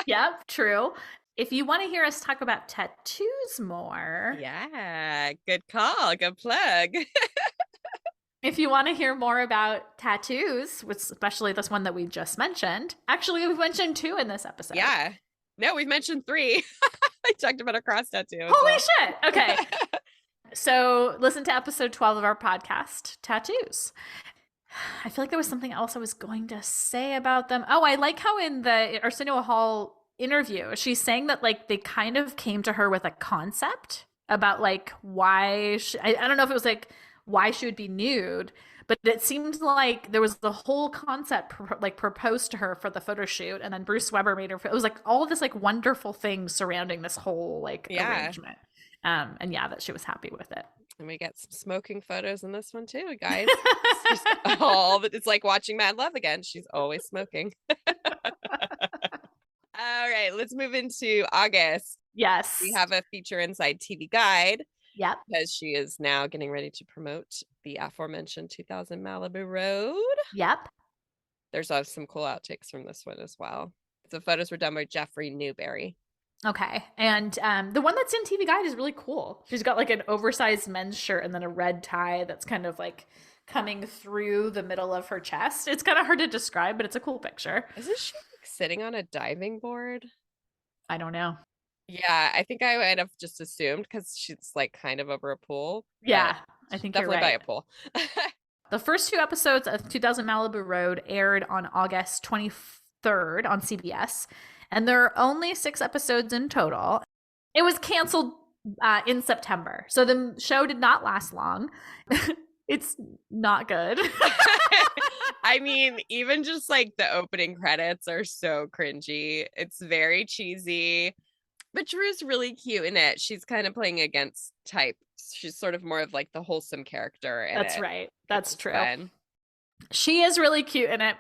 Yep, true. If you want to hear us talk about tattoos more, good call, good plug. If you want to hear more about tattoos, especially this one that we just mentioned, actually we've mentioned 2 in this episode. Yeah. No, we've mentioned 3. I talked about a cross tattoo. Holy shit. Okay. So listen to episode 12 of our podcast, Tattoos. I feel like there was something else I was going to say about them. Oh, I like how in the Arsenio Hall interview, she's saying that like they kind of came to her with a concept about like why I don't know if it was like why she would be nude, but it seemed like there was the whole concept proposed to her for the photo shoot, and then Bruce Weber made her. It was like all of this like wonderful things surrounding this whole like arrangement, and that she was happy with it. And we get some smoking photos in this one too, guys. It's like watching Mad Love again. She's always smoking. All right, let's move into August. Yes. We have a feature inside TV Guide. Yep. Because she is now getting ready to promote the aforementioned 2000 Malibu Road. Yep. There's some cool outtakes from this one as well. The photos were done by Jeffrey Newberry. Okay. And the one that's in TV Guide is really cool. She's got like an oversized men's shirt and then a red tie that's kind of like coming through the middle of her chest. It's kind of hard to describe, but it's a cool picture. Isn't she like sitting on a diving board? I don't know. Yeah, I think I might have just assumed because she's like kind of over a pool. Yeah, I think definitely you're right. by a pool. The first 2 episodes of 2000 Malibu Road aired on August 23rd on CBS. And there are only 6 episodes in total. It was canceled in September. So the show did not last long. It's not good. I mean, even just like the opening credits are so cringy. It's very cheesy. But Drew's really cute in it. She's kind of playing against type. She's sort of more of like the wholesome character. That's right. That's true. Fun. She is really cute in it.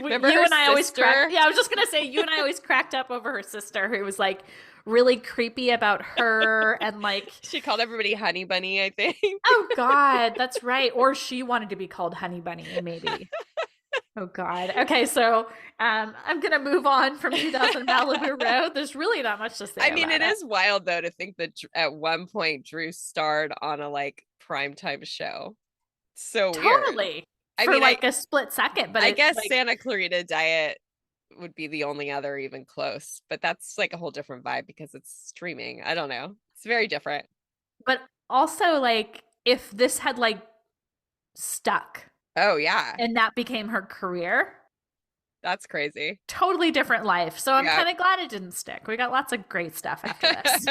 Remember you and I always cracked. Yeah, I was just gonna say you and I always cracked up over her sister, who was like really creepy about her, and like she called everybody Honey Bunny, I think. Oh God, that's right. Or she wanted to be called Honey Bunny, maybe. Oh God. Okay, so I'm gonna move on from 2000 Malibu Road. There's really not much to say. I mean, it is wild though to think that at one point Drew starred on a like primetime show. So totally. Weird. I For mean, like a split second, but I guess like, Santa Clarita Diet would be the only other even close, but that's like a whole different vibe because it's streaming. I don't know. It's very different. But also, like, if this had like stuck. Oh yeah. And that became her career. That's crazy. Totally different life. So I'm kind of glad it didn't stick. We got lots of great stuff after this.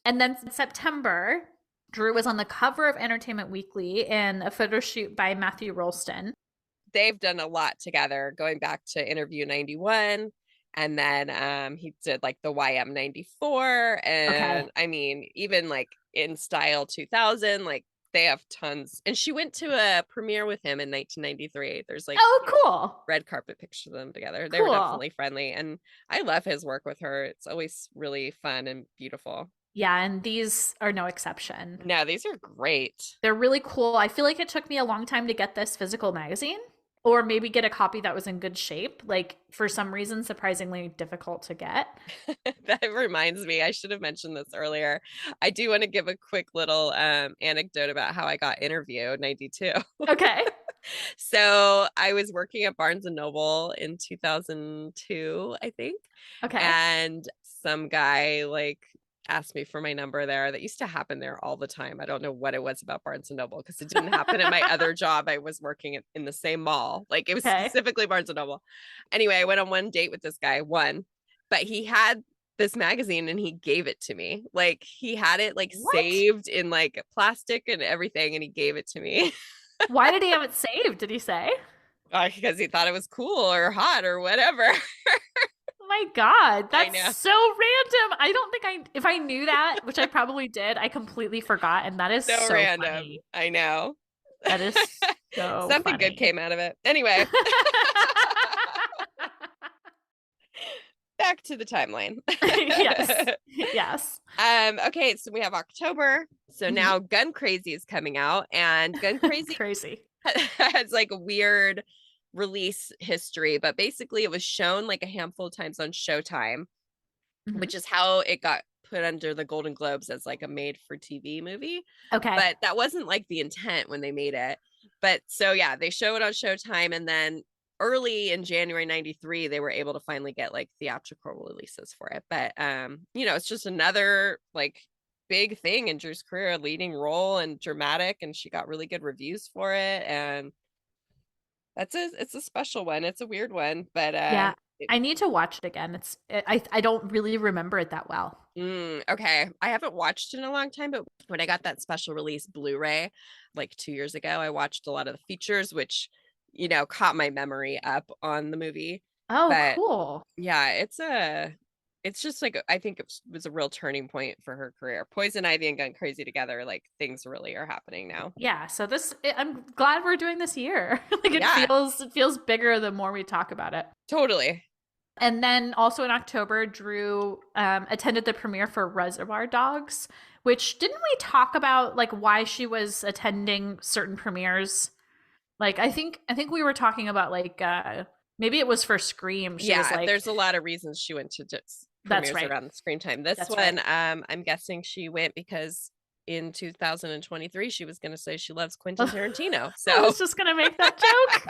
And then in September, Drew was on the cover of Entertainment Weekly in a photo shoot by Matthew Rolston. They've done a lot together, going back to Interview 91. And then he did like the YM 94. And I mean, even like In Style 2000, like they have tons. And she went to a premiere with him in 1993. There's like cool red carpet pictures of them together. They were definitely friendly. And I love his work with her. It's always really fun and beautiful. Yeah, and these are no exception. No, these are great. They're really cool. I feel like it took me a long time to get this physical magazine. or maybe get a copy that was in good shape. Like for some reason, surprisingly difficult to get. That reminds me, I should have mentioned this earlier. I do want to give a quick little anecdote about how I got interviewed 92. Okay. So I was working at Barnes and Noble in 2002, I think. Okay. And some guy like asked me for my number there. That used to happen there all the time. I don't know what it was about Barnes and Noble because it didn't happen at my other job. I was working in the same mall. Like it was specifically Barnes and Noble. Anyway, I went on one date with this guy, but he had this magazine and he gave it to me. Like he had it like saved in like plastic and everything, and he gave it to me. Why did he have it saved? Did he say? Because he thought it was cool or hot or whatever. Oh my God, that's so random. I don't think if I knew that, which I probably did, I completely forgot. And that is so random. Funny. I know. That is so something funny. good came out of it. Anyway. Back to the timeline. Yes. Okay, so we have October. So now Guncrazy is coming out, and Guncrazy crazy has like a weird release history, but basically it was shown like a handful of times on Showtime, which is how it got put under the Golden Globes as like a made for TV movie. Okay. But that wasn't like the intent when they made it. But so yeah, they show it on Showtime, and then early in January 93 they were able to finally get like theatrical releases for it. But it's just another like big thing in Drew's career, a leading role and dramatic, and she got really good reviews for it, and it's a special one. It's a weird one, but yeah, I need to watch it again. I don't really remember it that well. Okay, I haven't watched it in a long time, but when I got that special release Blu-ray like 2 years ago, I watched a lot of the features, which caught my memory up on the movie. Oh, but, cool. Yeah, it's just like, I think it was a real turning point for her career. Poison Ivy and Guncrazy together, like things really are happening now. Yeah, so I'm glad we're doing this year. Like it feels bigger the more we talk about it. Totally. And then also in October, Drew attended the premiere for Reservoir Dogs, which didn't we talk about like why she was attending certain premieres? Like I think we were talking about like maybe it was for Scream. She was like, there's a lot of reasons she went to just premieres around the Scream time. This one, I'm guessing she went because in 2023 she was going to say she loves Quentin Tarantino. So I was just going to make that joke.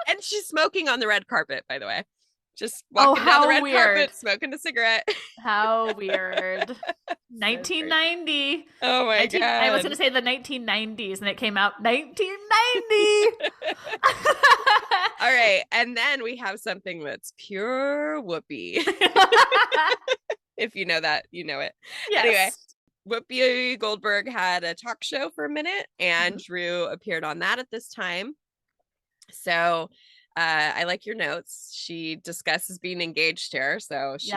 And she's smoking on the red carpet, by the way. Just walking down the red carpet, smoking a cigarette. How weird. 1990. Oh my God. I was going to say the 1990s, and it came out 1990. All right. And then we have something that's pure whoopee. If you know that, you know it. Yes. Anyway, Whoopi Goldberg had a talk show for a minute, and Drew appeared on that at this time. So I like your notes. She discusses being engaged here. So she's,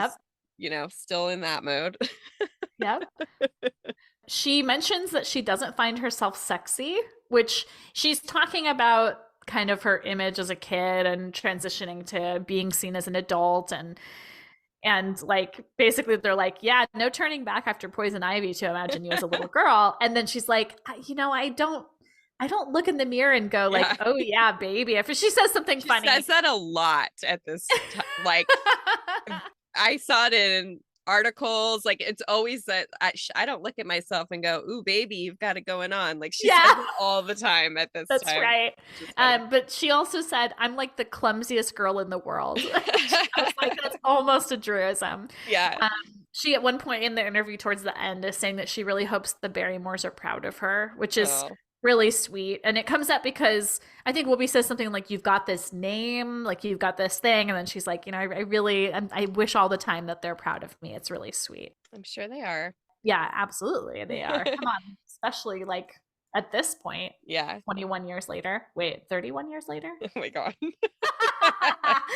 still in that mode. Yep. She mentions that she doesn't find herself sexy, which she's talking about kind of her image as a kid and transitioning to being seen as an adult, and like basically they're like, yeah, no turning back after Poison Ivy to imagine you as a little girl. And then she's like, I don't look in the mirror and go like, oh yeah, baby. If she says something funny. She says that a lot at this time. Like I saw it in articles. Like it's always that I don't look at myself and go, ooh, baby, you've got it going on. Like she says it all the time at this time. That's right. But she also said, I'm like the clumsiest girl in the world. I was like, that's almost a Druism. Yeah. She at one point in the interview towards the end is saying that she really hopes the Barrymores are proud of her, which is really sweet. And it comes up because I think Whoopi says something like, you've got this name, like you've got this thing. And then she's like, I wish all the time that they're proud of me. It's really sweet. I'm sure they are. Yeah, absolutely. They are. Come on. Especially like at this point. Yeah. 21 years later. Wait, 31 years later? Oh my God.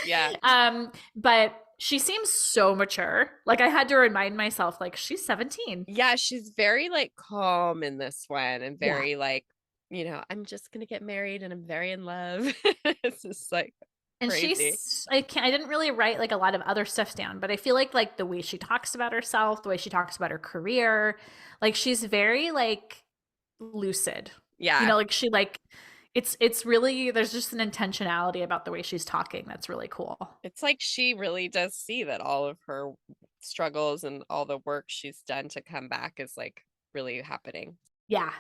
Yeah. But she seems so mature. Like I had to remind myself, like she's 17. Yeah, she's very like calm in this one, and very like, I'm just gonna get married and I'm very in love. It's just like and crazy. I didn't really write like a lot of other stuff down, but I feel like the way she talks about herself, the way she talks about her career, like she's very like lucid. Yeah. Like she like It's really, there's just an intentionality about the way she's talking that's really cool. It's like she really does see that all of her struggles and all the work she's done to come back is like really happening. Yeah.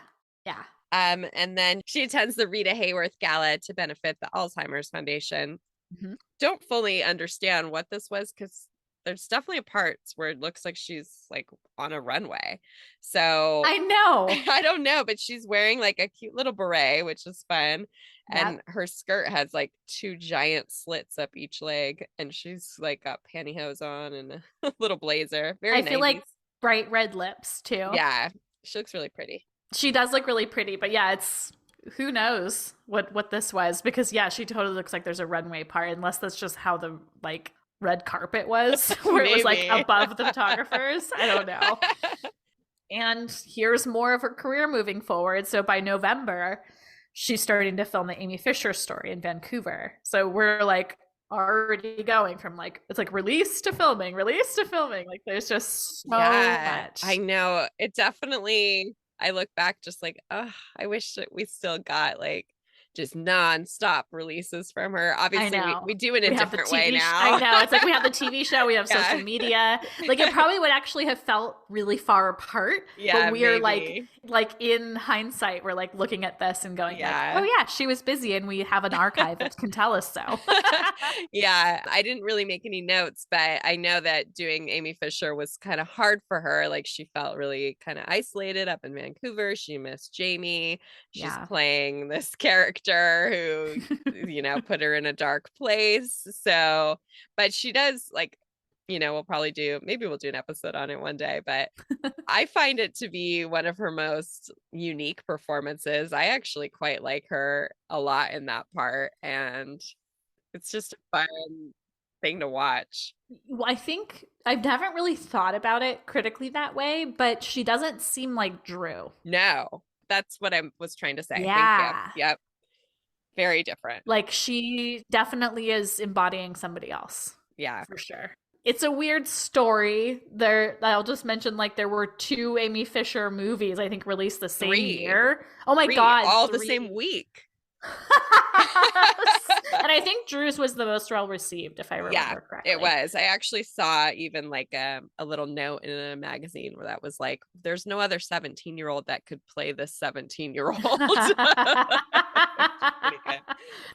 Yeah. And then she attends the Rita Hayworth Gala to benefit the Alzheimer's Foundation. Mm-hmm. Don't fully understand what this was because there's definitely parts where it looks like she's like on a runway. So I know. I don't know, but she's wearing like a cute little beret, which is fun. And her skirt has like 2 giant slits up each leg. And she's like got pantyhose on and a little blazer. Very I feel 90s. like bright red lips too. Yeah. She looks really pretty. She does look really pretty, but yeah, it's, who knows what this was, because yeah, she totally looks like there's a runway part, unless that's just how the like red carpet was, where it was like above the photographers. I don't know. And here's more of her career moving forward. So by November, she's starting to film the Amy Fisher story in Vancouver. So we're like already going from like, it's like release to filming. Like there's just so much. I know. It definitely, I look back just like, oh, I wish that we still got like just non-stop releases from her. Obviously we do it in a different way now. I know. It's like we have the TV show, we have social media. Like it probably would actually have felt really far apart. Yeah, but we are like in hindsight, we're like looking at this and going like, oh yeah, she was busy and we have an archive that can tell us so. Yeah, I didn't really make any notes, but I know that doing Amy Fisher was kind of hard for her. Like she felt really kind of isolated up in Vancouver. She missed Jamie. She's playing this character who, you know, put her in a dark place. So, but she does like, you know, we'll do an episode on it one day, but I find it to be one of her most unique performances. I actually quite like her a lot in that part. And it's just a fun thing to watch. Well, I think I haven't really thought about it critically that way, but she doesn't seem like Drew. No, that's what I was trying to say. Yeah. Thank you. Yep. Very different. Like she definitely is embodying somebody else. Yeah. For sure. It's a weird story. I'll just mention like there were 2 Amy Fisher movies, I think, released the same year. Oh my God. All 3. The same week. And I think Drew's was the most well received, if I remember correctly. It was. I actually saw even like a little note in a magazine where that was like, there's no other 17-year-old that could play this 17-year-old.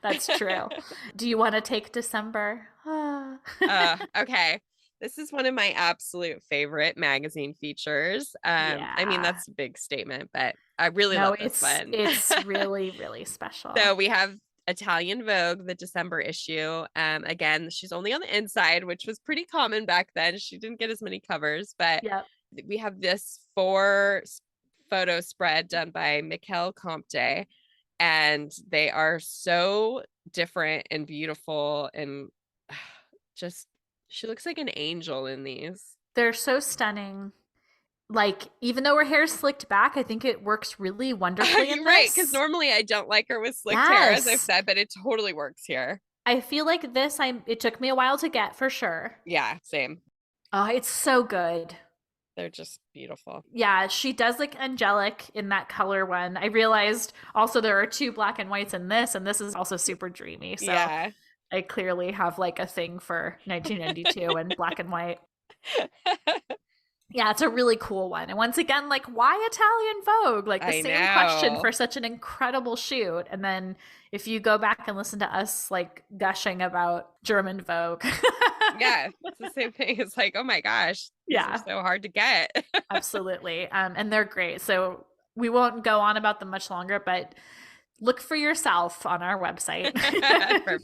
That's true. Do you want to take December? Okay. This is one of my absolute favorite magazine features. I mean, that's a big statement, but I really love this one. It's really, really special. So we have Italian Vogue, the December issue. Again, she's only on the inside, which was pretty common back then. She didn't get as many covers, but we have this 4 photo spread done by Mikel Comte, and they are so different and beautiful, and just she looks like an angel in these. They're so stunning. Like, even though her hair's slicked back, I think it works really wonderfully in this. Right, because normally I don't like her with slicked hair, as I've said, but it totally works here. I feel like this, it took me a while to get, for sure. Yeah, same. Oh, it's so good. They're just beautiful. Yeah, she does look angelic in that color one. I realized also there are 2 black and whites in this, and this is also super dreamy. So I clearly have like a thing for 1992 and black and white. Yeah, it's a really cool one. And once again, like, why Italian Vogue? Like the same question for such an incredible shoot. And then if you go back and listen to us like gushing about German Vogue. Yeah, it's the same thing. It's like, oh my gosh, these are so hard to get. Absolutely. And they're great. So we won't go on about them much longer, but look for yourself on our website.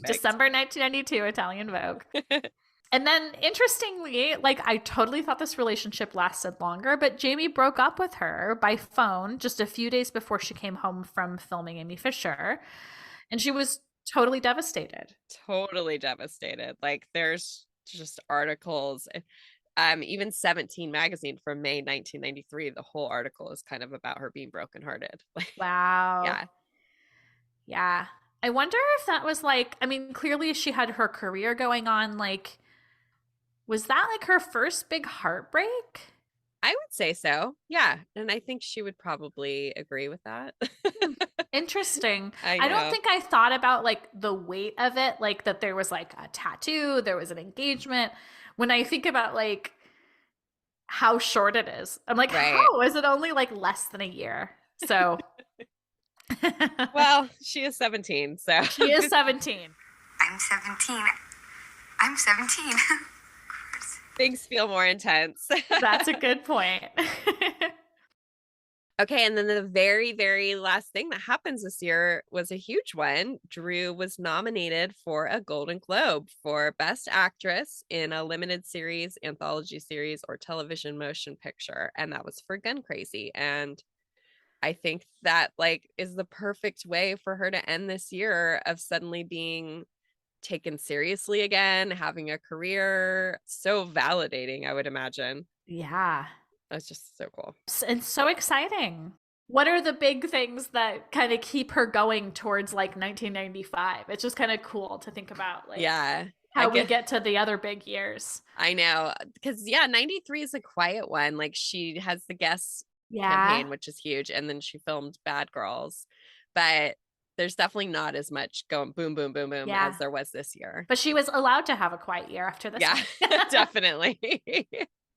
December 1992, Italian Vogue. And then interestingly, like I totally thought this relationship lasted longer, but Jamie broke up with her by phone just a few days before she came home from filming Amy Fisher. And she was totally devastated. Totally devastated. Like there's just articles, even 17 magazine from May 1993, the whole article is kind of about her being brokenhearted. Wow. Yeah. Yeah. I wonder if that was like, I mean, clearly she had her career going on. Like, was that like her first big heartbreak? I would say so. Yeah. And I think she would probably agree with that. Interesting. I I don't know. think I thought about like the weight of it, like that there was like a tattoo, there was an engagement. When I think about like how short it is, I'm like, Right. how is it only like less than a year? So Well, she is 17, so she is 17. I'm 17. I'm 17. things feel more intense. That's a good point. Okay, and then the very, very last thing that happens this year was a huge one. Drew was nominated for a Golden Globe for Best Actress in a limited series, anthology series, or television motion picture, and that was for Guncrazy. And I think that like is the perfect way for her to end this year of suddenly being taken seriously again, having a career. So validating, I would imagine. Yeah. That's just so cool. And so exciting. What are the big things that kind of keep her going towards like 1995? It's just kind of cool to think about like how we get to the other big years. I know. Because 93 is a quiet one. Like she has the Guess campaign, which is huge. And then she filmed Bad Girls. But there's definitely not as much going boom, boom, boom, boom as there was this year. But she was allowed to have a quiet year after this. Yeah, definitely.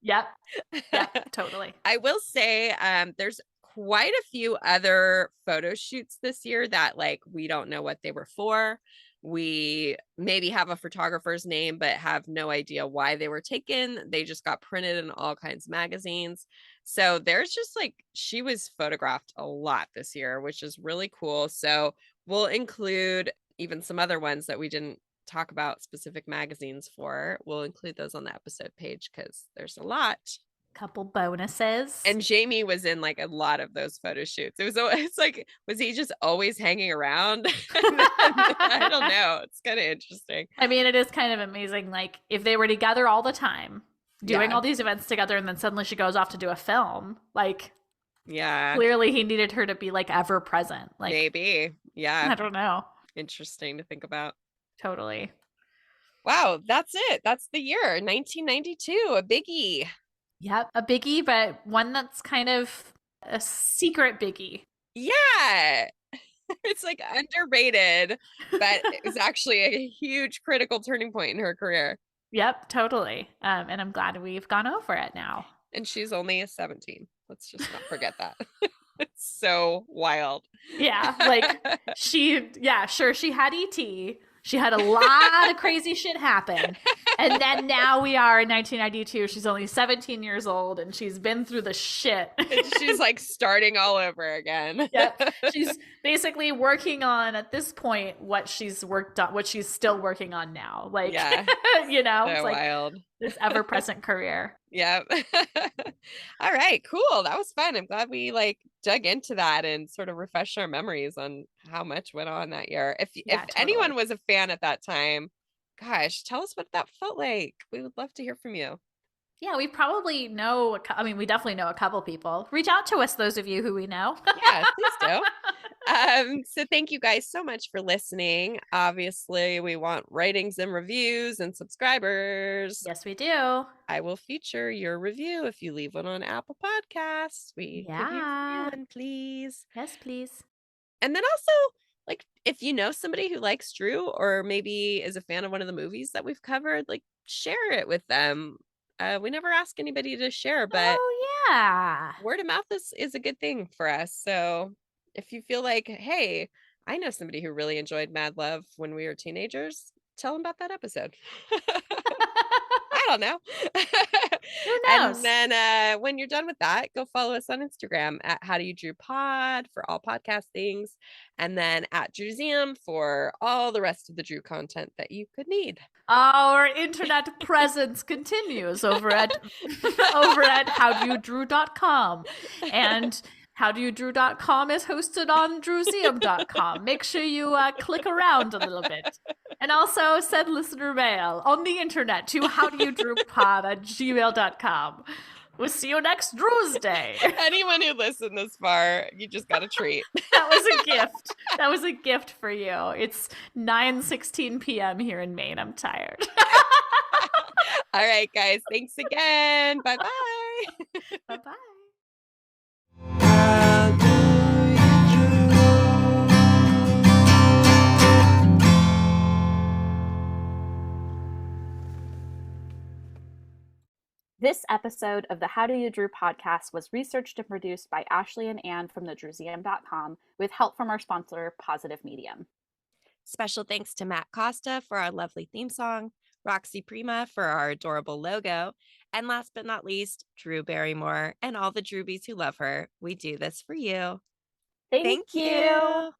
Yep, totally. I will say there's quite a few other photo shoots this year that like we don't know what they were for. We maybe have a photographer's name but have no idea why they were taken. They just got printed in all kinds of magazines. So there's just like she was photographed a lot this year, which is really cool. So we'll include even some other ones that we didn't talk about specific magazines for. We'll include those on the episode page because there's a lot. Couple bonuses. And Jamie was in like a lot of those photo shoots. It's like, was he just always hanging around? I don't know. It's kind of interesting. I mean, it is kind of amazing. Like if they were together all the time, doing all these events together, and then suddenly she goes off to do a film, like clearly he needed her to be like ever present. Like maybe. Yeah. I don't know. Interesting to think about. Totally. Wow, that's it. That's the year 1992, a biggie. Yep, a biggie, but one that's kind of a secret biggie. Yeah. It's like underrated, but it was actually a huge critical turning point in her career. Yep, totally. And I'm glad we've gone over it now. And she's only 17. Let's just not forget that. It's so wild. Yeah, like she had ET. She had a lot of crazy shit happen. And then now we are in 1992. She's only 17 years old and she's been through the shit. She's like starting all over again. Yep. She's basically working on at this point what she's worked on, what she's still working on now. Like, you know, so it's like wild. This ever present career. Yeah. All right, cool. That was fun. I'm glad we like dug into that and sort of refreshed our memories on how much went on that year. If anyone was a fan at that time, gosh, tell us what that felt like. We would love to hear from you. Yeah, we probably know. I mean, we definitely know a couple people. Reach out to us, those of you who we know. Yeah, please do. So thank you guys so much for listening. Obviously, we want ratings and reviews and subscribers. Yes, we do. I will feature your review if you leave one on Apple Podcasts. We could use one, please. Yes, please. And then also, like, if you know somebody who likes Drew or maybe is a fan of one of the movies that we've covered, like, share it with them. We never ask anybody to share, but word of mouth is a good thing for us. So if you feel like, hey, I know somebody who really enjoyed Mad Love when we were teenagers, tell them about that episode. I don't know. Who knows? And then when you're done with that, go follow us on Instagram at How Do You Drew Pod for all podcast things, and then at Drewseum for all the rest of the Drew content that you could need. Our internet presence continues over at howdoyoudrew.com, and howdoyoudrew.com is hosted on drewseum.com. Make sure you click around a little bit. And also send listener mail on the internet to howdoyoudrewpod@gmail.com. We'll see you next Drew's Day. Anyone who listened this far, you just got a treat. That was a gift. That was a gift for you. It's 9:16 p.m. here in Maine. I'm tired. All right, guys. Thanks again. Bye-bye. Bye-bye. This episode of the How Do You Drew podcast was researched and produced by Ashley and Ann from thedrewseum.com with help from our sponsor, Positive Medium. Special thanks to Matt Costa for our lovely theme song, Roxy Prima for our adorable logo, and last but not least, Drew Barrymore and all the Drewbies who love her. We do this for you. Thank you.